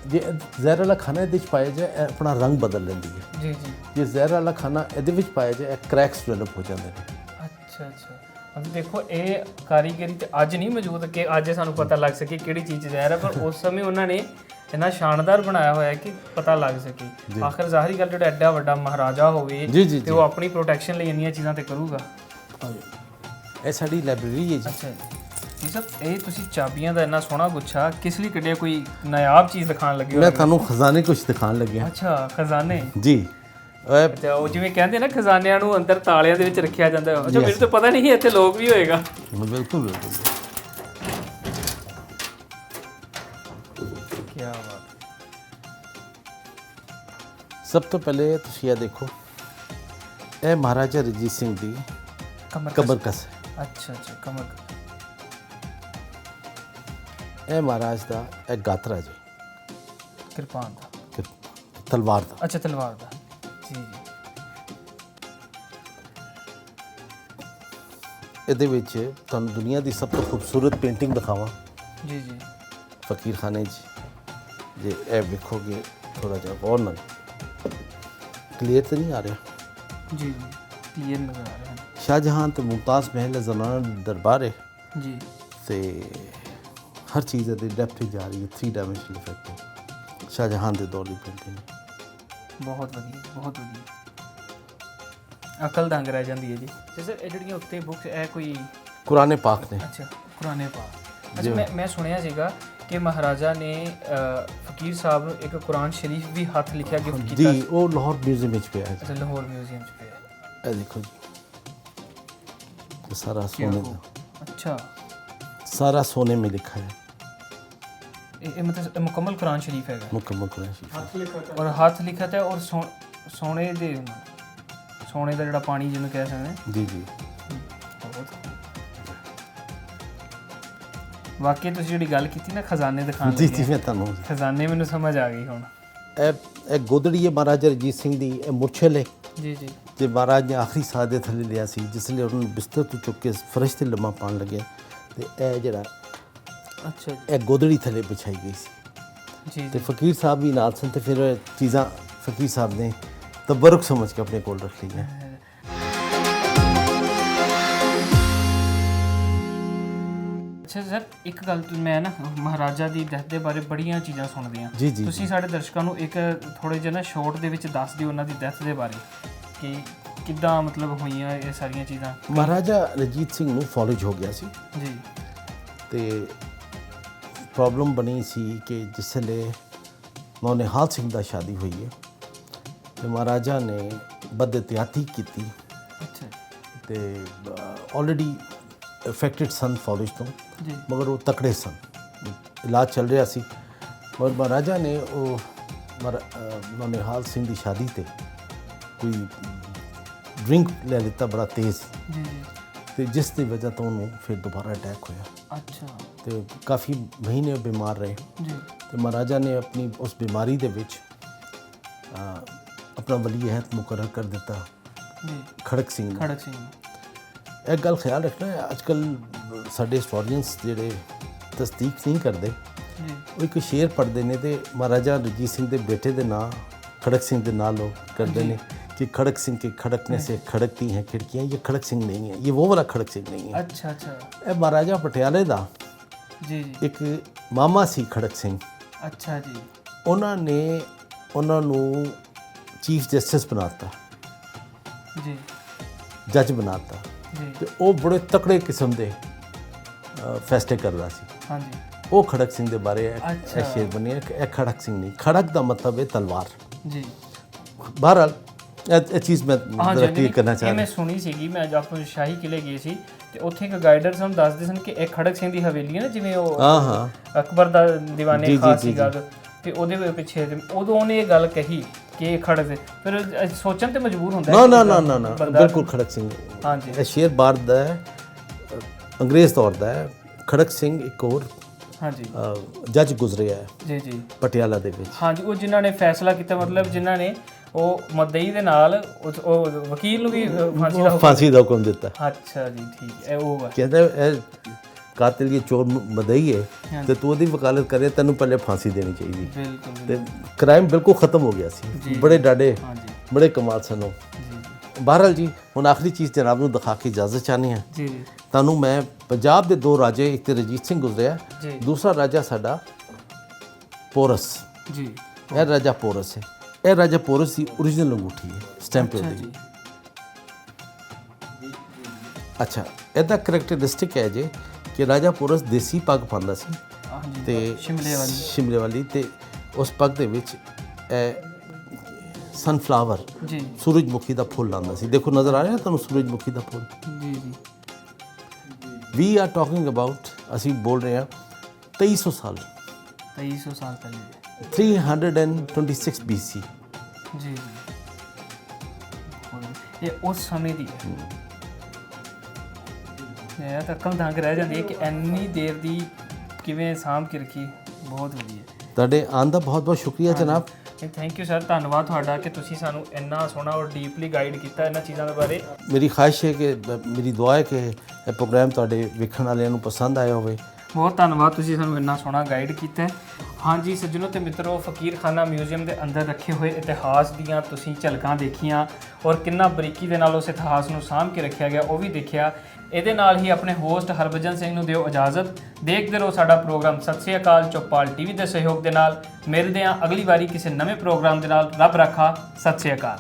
ਜੇ ਜ਼ਹਿਰ ਵਾਲਾ ਖਾਣਾ ਇਹਦੇ 'ਚ ਪਾਇਆ ਜਾਏ ਇਹ ਆਪਣਾ ਰੰਗ ਬਦਲ ਲੈਂਦੀ ਹੈ। ਜੀ ਜੀ। ਜੇ ਜ਼ਹਿਰ ਵਾਲਾ ਖਾਣਾ ਇਹਦੇ ਵਿੱਚ ਪਾਇਆ ਜਾਏ ਇਹ ਕ੍ਰੈਕਸ ਡਿਵੈਲਪ ਹੋ ਜਾਂਦੇ ਨੇ। ਅੱਛਾ ਅੱਛਾ। ਅभी ਦੇਖੋ ਇਹ ਕਾਰੀਗਰੀ ਤੇ ਅੱਜ ਨਹੀਂ ਮੌਜੂਦ ਕਿ ਅੱਜ ਸਾਨੂੰ ਪਤਾ ਲੱਗ ਸਕੇ ਕਿਹੜੀ ਚੀਜ਼ ਜ਼ਹਿਰ ਹੈ, ਪਰ ਉਸ ਸਮੇਂ ਉਹਨਾਂ ਨੇ ਇੰਨਾ ਸ਼ਾਨਦਾਰ ਬਣਾਇਆ ਹੋਇਆ ਕਿ ਪਤਾ ਲੱਗ ਸਕੇ। ਆਖਰ ਜ਼ਾਹਰੀ ਗੱਲ ਜਿਹੜਾ ਐਡਾ ਵੱਡਾ ਮਹਾਰਾਜਾ ਹੋਵੇ ਤੇ ਉਹ ਆਪਣੀ ਪ੍ਰੋਟੈਕਸ਼ਨ ਲਈ ਇੰਨੀਆਂ ਚੀਜ਼ਾਂ ਤੇ ਕਰੂਗਾ। ਇਹ ਸਾਡੀ ਲਾਇਬ੍ਰੇਰੀ ਹੈ ਜੀ। ਅੱਛਾ ਜੀ ਸਰ, ਇਹ ਤੁਸੀਂ ਚਾਬੀਆਂ ਦਾ ਇੰਨਾ ਸੋਹਣਾ ਗੁੱਛਾ ਕਿਸ ਲਈ ਕੱਢਿਆ? ਕੋਈ ਨਾਯਾਬ ਚੀਜ਼ ਦਿਖਾਉਣ ਲੱਗੇ ਹੋ? ਮੈਂ ਤੁਹਾਨੂੰ ਖਜ਼ਾਨੇ ਕੁਝ ਦਿਖਾਉਣ ਲੱਗਿਆ। ਅੱਛਾ, ਖਜ਼ਾਨੇ। ਜੀ। ਅੱਛਾ, ਉਹ ਜਿਵੇਂ ਕਹਿੰਦੇ ਨਾ ਖਜ਼ਾਨਿਆਂ ਨੂੰ ਅੰਦਰ ਤਾਲਿਆਂ ਦੇ ਵਿੱਚ ਰੱਖਿਆ ਜਾਂਦਾ ਹੈ। ਅੱਛਾ, ਮੈਨੂੰ ਤਾਂ ਪਤਾ ਨਹੀਂ ਇੱਥੇ ਲੋਕ ਵੀ ਹੋਏਗਾ। ਬਿਲਕੁਲ ਬਿਲਕੁਲ। ਕੀ ਬਾਤ। ਸਭ ਤੋਂ ਪਹਿਲੇ ਤੁਸੀਂ ਇਹ ਦੇਖੋ, ਇਹ ਮਹਾਰਾਜਾ ਰਣਜੀਤ ਸਿੰਘ ਦੀ ਕਮਰਕਸ ਹੈ। ਅੱਛਾ ਅੱਛਾ, ਕਮਰਕਸ। ਇਹ ਮਹਾਰਾਜ ਦਾ ਇਹ ਗਾਤਰਾ ਜੀ, ਕਿਰਪਾਨ ਦਾ, ਤਲਵਾਰ ਦਾ। ਅੱਛਾ, ਤਲਵਾਰ ਦਾ। ਜੀ ਜੀ। ਇਹਦੇ ਵਿੱਚ ਤੁਹਾਨੂੰ ਦੁਨੀਆ ਦੀ ਸਭ ਤੋਂ ਖੂਬਸੂਰਤ ਪੇਂਟਿੰਗ ਦਿਖਾਵਾਂ। ਜੀ ਜੀ। ਫਕੀਰ ਖਾਨੇ 'ਚ ਜੇ ਇਹ ਵੇਖੋਗੇ ਥੋੜਾ ਜਿਹਾ ਗੌਰ ਨਾਲ, ਕਲੀਅਰ ਤਾਂ ਨਹੀਂ ਆ ਰਿਹਾ? ਜੀ ਜੀ, ਕਲੀਅਰ ਨਜ਼ਰ ਆ ਰਿਹਾ ਹੈ। ਸ਼ਾਹਜਹਾਨ ਤੇ ਮੁਮਤਾਜ਼ ਮਹਿਲ ਜ਼ਮਾਨਾ ਦਰਬਾਰ ਹੈ ਜੀ। ਤੇ ਹਰ ਚੀਜ਼ ਦੀ ਡੈਪਥ ਜਾ ਰਹੀ ਹੈ। 3 ਡਾਇਮੈਂਸ਼ਨਲ ਇਫੈਕਟ ਹੈ। ਸ਼ਾਹਜਹਾਨ ਦੇ ਦੌਰ ਦੀ ਪੇਂਟਿੰਗ ਬਹੁਤ ਵਧੀਆ, ਬਹੁਤ ਵਧੀਆ। ਅਕਲ ਦੰਗ ਰਹਿ ਜਾਂਦੀ ਹੈ ਜੀ। ਤੇ ਸਰ ਇਹ ਜਿਹੜੀਆਂ ਉੱਤੇ ਬੁੱਕਸ ਇਹ ਕੋਈ ਕੁਰਾਨ ਪਾਕ ਨੇ। ਅੱਛਾ, ਕੁਰਾਨ ਪਾਕ। ਅੱਛਾ, ਮੈਂ ਸੁਣਿਆ ਸੀਗਾ ਕਿ ਮਹਾਰਾਜਾ ਨੇ ਫਕੀਰ ਸਾਹਿਬ ਇੱਕ ਕੁਰਾਨ ਸ਼ਰੀਫ ਵੀ ਹੱਥ ਲਿਖਿਆ ਗਿਫਟ ਕੀਤਾ ਜੀ। ਉਹ ਲਾਹੌਰ ਮਿਊਜ਼ੀਅਮ ਵਿੱਚ ਪਿਆ ਹੈ। ਅੱਛਾ, ਲਾਹੌਰ ਮਿਊਜ਼ੀਅਮ 'ਚ ਪਿਆ। ਇਹ ਦੇਖੋ ਜੀ, ਇਹ ਸਾਰਾ ਸੋਨੇ ਦਾ। ਅੱਛਾ, ਸਾਰਾ सोने में लिखा है। ਇਹ ਮਤਲਬ ਮੁਕੰਮਲ ਕੁਰਾਨ ਸ਼ਰੀਫ ਹੈਗਾ। मुकम्मल कुरान शरीफ। ਔਰ ਹੱਥ ਲਿਖਤ ਹੈ ਔਰ ਸੋਨੇ ਦਾ ਜਿਹੜਾ ਪਾਣੀ ਜਿਹਨੂੰ ਕਹਿ ਸਕਦੇ ਹਾਂ। ਜੀ ਜੀ। ਵਾਕਈ ਤੁਸੀਂ ਜਿਹੜੀ ਗੱਲ ਕੀਤੀ ਨਾ ਖਜ਼ਾਨੇ ਦਿਖਾਉਣ ਜੀ ਲੱਗੇ, ਜੀ, ਮੈਂ ਤੁਹਾਨੂੰ ਖਜ਼ਾਨੇ ਮੈਨੂੰ ਸਮਝ ਆ ਗਈ ਹੁਣ। ਇਹ ਗੋਦੜੀ ਹੈ ਮਹਾਰਾਜਾ ਰਣਜੀਤ ਸਿੰਘ ਦੀ। ਇਹ ਮੁਰਛਲ ਹੈ ਜੀ ਜੀ। ਜੇ ਮਹਾਰਾਜ ਨੇ ਆਖਰੀ ਸਾਹ ਦੇ ਥੱਲੇ ਲਿਆ ਸੀ, ਜਿਸ ਲਈ ਉਹਨਾਂ ਨੂੰ ਬਿਸਤਰ ਤੋਂ ਚੁੱਕ ਕੇ ਫਰਸ਼ ਤੇ ਲੰਮਾ ਪਾਉਣ ਲੱਗੇ ਤੇ ਇਹ ਜਿਹੜਾ ਅੱਛਾ ਜੀ। ਇਹ ਗੋਦੜੀ ਥੱਲੇ ਵਿਛਾਈ ਗਈ ਸੀ। ਜੀ ਤੇ ਫਕੀਰ ਸਾਹਿਬ ਵੀ ਨਾਲ ਸਨ ਤੇ ਫਿਰ ਇਹ ਚੀਜ਼ਾਂ ਫਕੀਰ ਸਾਹਿਬ ਨੇ ਤਬਰਕ ਸਮਝ ਕੇ ਆਪਣੇ ਕੋਲ ਰੱਖ ਲਈਆਂ। ਅੱਛਾ ਸਰ, ਇੱਕ ਗੱਲ ਮੈਂ ਨਾ ਮਹਾਰਾਜਾ ਦੀ ਡੈਥ ਦੇ ਬਾਰੇ ਬੜੀਆਂ ਚੀਜ਼ਾਂ ਸੁਣਦੇ ਹਾਂ। ਜੀ ਜੀ। ਤੁਸੀਂ ਸਾਡੇ ਦਰਸ਼ਕਾਂ ਨੂੰ ਇੱਕ ਥੋੜੇ ਜਿਹਾ ਨਾ ਸ਼ਾਰਟ ਦੇ ਵਿੱਚ ਦੱਸ ਦਿਓ ਉਹਨਾਂ ਦੀ ਡੈਥ ਦੇ ਬਾਰੇ ਕਿ ਕਿੱਦਾਂ ਮਤਲਬ ਹੋਈਆਂ ਇਹ ਸਾਰੀਆਂ ਚੀਜ਼ਾਂ। ਮਹਾਰਾਜਾ ਰਣਜੀਤ ਸਿੰਘ ਨੂੰ ਫੌਲਜ ਹੋ ਗਿਆ ਸੀ ਜੀ। ਤੇ ਪ੍ਰੋਬਲਮ ਬਣੀ ਸੀ ਕਿ ਜਿਸ ਵੇਲੇ ਨੌਨਿਹਾਲ ਸਿੰਘ ਦਾ ਸ਼ਾਦੀ ਹੋਈ ਹੈ ਤੇ ਮਹਾਰਾਜਾ ਨੇ ਬਦਇਹਤਿਆਤੀ ਕੀਤੀ। ਅੱਛਾ ਤੇ ਆਲਰੇਡੀ ਇਫੈਕਟਡ ਸਨ ਫੌਲਜ ਤੋਂ, ਜੀ। ਮਗਰ ਉਹ ਤਕੜੇ ਸਨ, ਇਲਾਜ ਚੱਲ ਰਿਹਾ ਸੀ। ਮਗਰ ਮਹਾਰਾਜਾ ਨੇ ਉਹ ਨੌਨਿਹਾਲ ਸਿੰਘ ਦੀ ਸ਼ਾਦੀ ਤੇ ਕੋਈ ਡਰਿੰਕ ਲੈ ਲਿੱਤਾ ਬੜਾ ਤੇਜ਼, ਜੀ ਜੀ। ਤੇ ਜਿਸ ਦੀ ਵਜ੍ਹਾ ਤੋਂ ਉਹਨੂੰ ਫਿਰ ਦੁਬਾਰਾ ਅਟੈਕ ਹੋਇਆ। ਅੱਛਾ। ਤੇ ਕਾਫੀ ਮਹੀਨੇ ਬਿਮਾਰ ਰਹੇ। ਜੀ। ਤੇ ਮਹਾਰਾਜਾ ਨੇ ਆਪਣੀ ਉਸ ਬਿਮਾਰੀ ਦੇ ਵਿੱਚ ਆਪਣਾ ਵਲੀ ਅਹਿਦ ਮੁਕਰਰ ਕਰ ਦਿੱਤਾ, ਜੀ। ਖੜਕ ਸਿੰਘ। ਖੜਕ ਸਿੰਘ। एक गल ख्याल रखना अजकल साडे हिस्टोरीअनस जिहड़े तस्दीक नहीं करते वो एक शेर पढ़ते हैं तो महाराजा रਣਜੀਤ ਸਿੰਘ ਦੇ बेटे के नाम खड़क सिंह के नाम लोग करते हैं कि खड़क सिंह के खड़कने से खड़कती हैं खिड़कियाँ। ये खड़क सिंह नहीं है, ये वो वाला खड़क सिंह नहीं है। अच्छा अच्छा। ਇਹ ਮਹਾਰਾਜਾ ਪਟਿਆਲੇ ਦਾ ਜੀ ਜੀ ਇੱਕ ਮਾਮਾ ਸੀ ਖੜਕ ਸਿੰਘ। ਅੱਛਾ ਜੀ। ਉਹਨਾਂ ਨੇ ਉਹਨਾਂ ਨੂੰ ਚੀਫ ਜਸਟਿਸ ਬਣਾਤਾ ਜੀ, ਜੱਜ ਬਣਾਤਾ ਜੀ ਤੇ ਉਹ ਬੜੇ ਤਕੜੇ ਕਿਸਮ ਦੇ ਫੈਸਲੇ ਕਰਦਾ ਸੀ। ਹਾਂਜੀ ਉਹ ਖੜਕ ਸਿੰਘ ਦੇ ਬਾਰੇ ਇਹ ਸ਼ੇਰ ਬਣਿਆ ਕਿ ਇਹ ਖੜਕ ਸਿੰਘ ਨਹੀਂ, ਖੜਕ ਦਾ ਮਤਲਬ ਹੈ ਤਲਵਾਰ। ਜੀ ਬਹਰਹਾਲ ਇਹ ਚੀਜ਼ ਮੈਂ ਕਲੀਅਰ ਕਰਨਾ ਚਾਹ ਰਿਹਾ। ਮੈਂ ਸੁਣੀ ਸੀਗੀ, ਮੈਂ ਜਦ ਆਪਾਂ ਸ਼ਾਹੀ ਕਿਲੇ ਗਏ ਸੀ ਤੇ ਉੱਥੇ ਇੱਕ ਗਾਈਡਰ ਸਾਨੂੰ ਦੱਸਦੇ ਸਨ ਕਿ ਇਹ ਖੜਕ ਸਿੰਘ ਦੀ ਹਵੇਲੀ ਹੈ ਨਾ, ਜਿਵੇਂ ਉਹ ਹਾਂ ਅਕਬਰ ਦਾ ਦੀਵਾਨੇ ਖਾਸ ਸੀਗਾ ਤੇ ਉਹਦੇ ਪਿੱਛੇ ਉਦੋਂ ਉਹਨੇ ਇਹ ਗੱਲ ਕਹੀ ਕਿ ਇਹ ਖੜਕ, ਫਿਰ ਸੋਚਣ ਤੇ ਮਜਬੂਰ ਹੁੰਦਾ ਨਾ ਬਿਲਕੁਲ ਖੜਕ ਸਿੰਘ। ਹਾਂਜੀ ਇਹ ਸ਼ੇਰ ਬਾਹਰ ਦਾ ਹੈ, ਅੰਗਰੇਜ਼ ਦੌਰ ਦਾ ਹੈ। ਖੜਕ ਸਿੰਘ ਇੱਕ ਹੋਰ ਹਾਂਜੀ ਜੱਜ ਗੁਜ਼ਰਿਆ ਹੈ ਜੀ ਜੀ ਪਟਿਆਲਾ ਦੇ ਵਿੱਚ। ਹਾਂਜੀ, ਉਹ ਜਿਨ੍ਹਾਂ ਨੇ ਫੈਸਲਾ ਕੀਤਾ, ਮਤਲਬ ਜਿਨ੍ਹਾਂ ਨੇ ਉਹ ਮਦਈ ਦੇ ਨਾਲ ਉਹ ਵਕੀਲ ਨੂੰ ਵੀ ਫਾਂਸੀ ਦਾ ਹੁਕਮ ਦਿੱਤਾ। ਅੱਛਾ ਜੀ ਠੀਕ ਹੈ। ਉਹ ਕਹਿੰਦਾ ਇਹ ਕਾਤਿਲ ਇਹ ਚੋਰ ਮਦਈ ਹੈ ਤੇ ਤੂੰ ਉਹਦੀ ਵਕਾਲਤ ਕਰੇ, ਤੈਨੂੰ ਪਹਿਲੇ ਫਾਂਸੀ ਦੇਣੀ ਚਾਹੀਦੀ। ਬਿਲਕੁਲ ਤੇ ਕ੍ਰਾਈਮ ਬਿਲਕੁਲ ਖਤਮ ਹੋ ਗਿਆ ਸੀ। ਬੜੇ ਡਾਡੇ ਬੜੇ ਕਮਾਲ ਸਨ ਉਹ। ਬਹਰਹਾਲ ਜੀ ਹੁਣ ਆਖਰੀ ਚੀਜ਼ ਜਨਾਬ ਨੂੰ ਦਿਖਾ ਕੇ ਇਜਾਜ਼ਤ ਚਾਹਨੀ ਹੈ ਜੀ ਜੀ। ਤੁਹਾਨੂੰ ਮੈਂ ਪੰਜਾਬ ਦੇ ਦੋ ਰਾਜੇ, ਇੱਕ ਤੇ ਰਣਜੀਤ ਸਿੰਘ ਗੁਜ਼ਰਿਆ, ਦੂਸਰਾ ਰਾਜਾ ਸਾਡਾ ਪੋਰਸ ਜੀ। ਇਹ ਰਾਜਾ ਪੋਰਸ ਹੈ। ਇਹ ਰਾਜਾ ਪੋਰਸ ਦੀ ਓਰੀਜਨਲ ਅੰਗੂਠੀ ਹੈ, ਸਟੈਂਪ ਉਹਦੀ। ਅੱਛਾ, ਇਹਦਾ ਕਰੈਕਟਰਿਸਟਿਕ ਹੈ ਜੇ ਕਿ ਰਾਜਾ ਪੋਰਸ ਦੇਸੀ ਪੱਗ ਪਾਉਂਦਾ ਸੀ ਤੇ ਸ਼ਿਮਲੇ ਵਾਲੀ ਤੇ ਉਸ ਪੱਗ ਦੇ ਵਿੱਚ ਇਹ ਸਨਫਲਾਵਰ ਜੀ ਸੂਰਜਮੁਖੀ ਦਾ ਫੁੱਲ ਆਉਂਦਾ ਸੀ। ਦੇਖੋ ਨਜ਼ਰ ਆ ਰਿਹਾ ਤੁਹਾਨੂੰ ਸੂਰਜਮੁਖੀ ਦਾ ਫੁੱਲ। ਜੀ ਜੀ। ਵੀ ਆਰ ਟਾਕਿੰਗ ਅਬਾਊਟ, ਅਸੀਂ ਬੋਲ ਰਹੇ ਹਾਂ 2300 ਸਾਲ 2300 ਸਾਲ ਪਹਿਲੇ 326 BC। ਜੀ ਜੀ। ਇਹ ਉਸ ਸਮੇਂ ਦੀ ਹੈ। ਇਹ ਤਾਂ ਅਕਲ ਦੰਗ ਰਹਿ ਜਾਂਦੀ ਹੈ ਕਿ ਇੰਨੀ ਦੇਰ ਦੀ ਕਿਵੇਂ ਸਾਂਭ ਕੇ ਰੱਖੀ। ਬਹੁਤ ਵਧੀਆ। ਤੁਹਾਡੇ ਆਉਣ ਦਾ ਬਹੁਤ ਬਹੁਤ ਸ਼ੁਕਰੀਆ ਜਨਾਬ। ਥੈਂਕ ਯੂ ਸਰ, ਧੰਨਵਾਦ ਤੁਹਾਡਾ ਕਿ ਤੁਸੀਂ ਸਾਨੂੰ ਇੰਨਾ ਸੋਹਣਾ ਔਰ ਡੀਪਲੀ ਗਾਈਡ ਕੀਤਾ ਇਹਨਾਂ ਚੀਜ਼ਾਂ ਦੇ ਬਾਰੇ। ਮੇਰੀ ਖਾਹਿਸ਼ ਹੈ ਕਿ ਮੇਰੀ ਦੁਆ ਹੈ ਕਿ ਇਹ ਪ੍ਰੋਗਰਾਮ ਤੁਹਾਡੇ ਵੇਖਣ ਵਾਲਿਆਂ ਨੂੰ ਪਸੰਦ ਆਇਆ ਹੋਵੇ। ਬਹੁਤ ਧੰਨਵਾਦ, ਤੁਸੀਂ ਸਾਨੂੰ ਇੰਨਾ ਸੋਹਣਾ ਗਾਈਡ ਕੀਤਾ। ਹਾਂਜੀ ਸੱਜਣੋ ਤੇ ਮਿੱਤਰੋ, ਫਕੀਰਖਾਨਾ ਮਿਊਜ਼ੀਅਮ ਦੇ ਅੰਦਰ ਰੱਖੇ ਹੋਏ ਇਤਿਹਾਸ ਦੀਆਂ ਤੁਸੀਂ ਝਲਕਾਂ ਦੇਖੀਆਂ ਔਰ ਕਿੰਨਾ ਬਰੀਕੀ ਦੇ ਨਾਲ ਉਸ ਇਤਿਹਾਸ ਨੂੰ ਸਾਂਭ ਕੇ ਰੱਖਿਆ ਗਿਆ ਉਹ ਵੀ ਦੇਖਿਆ। ਇਹਦੇ ਨਾਲ ਹੀ ਆਪਣੇ ਹੋਸਟ ਹਰਭਜਨ ਸਿੰਘ ਨੂੰ ਦਿਓ ਇਜਾਜ਼ਤ। ਦੇਖਦੇ ਰਹੋ ਸਾਡਾ ਪ੍ਰੋਗਰਾਮ। ਸਤਿ ਸ੍ਰੀ ਅਕਾਲ। ਚੌਪਾਲ TV ਦੇ ਸਹਿਯੋਗ ਦੇ ਨਾਲ ਮਿਲਦੇ ਹਾਂ ਅਗਲੀ ਵਾਰੀ ਕਿਸੇ ਨਵੇਂ ਪ੍ਰੋਗਰਾਮ ਦੇ ਨਾਲ। ਰੱਬ ਰਾਖਾ। ਸਤਿ ਸ੍ਰੀ ਅਕਾਲ।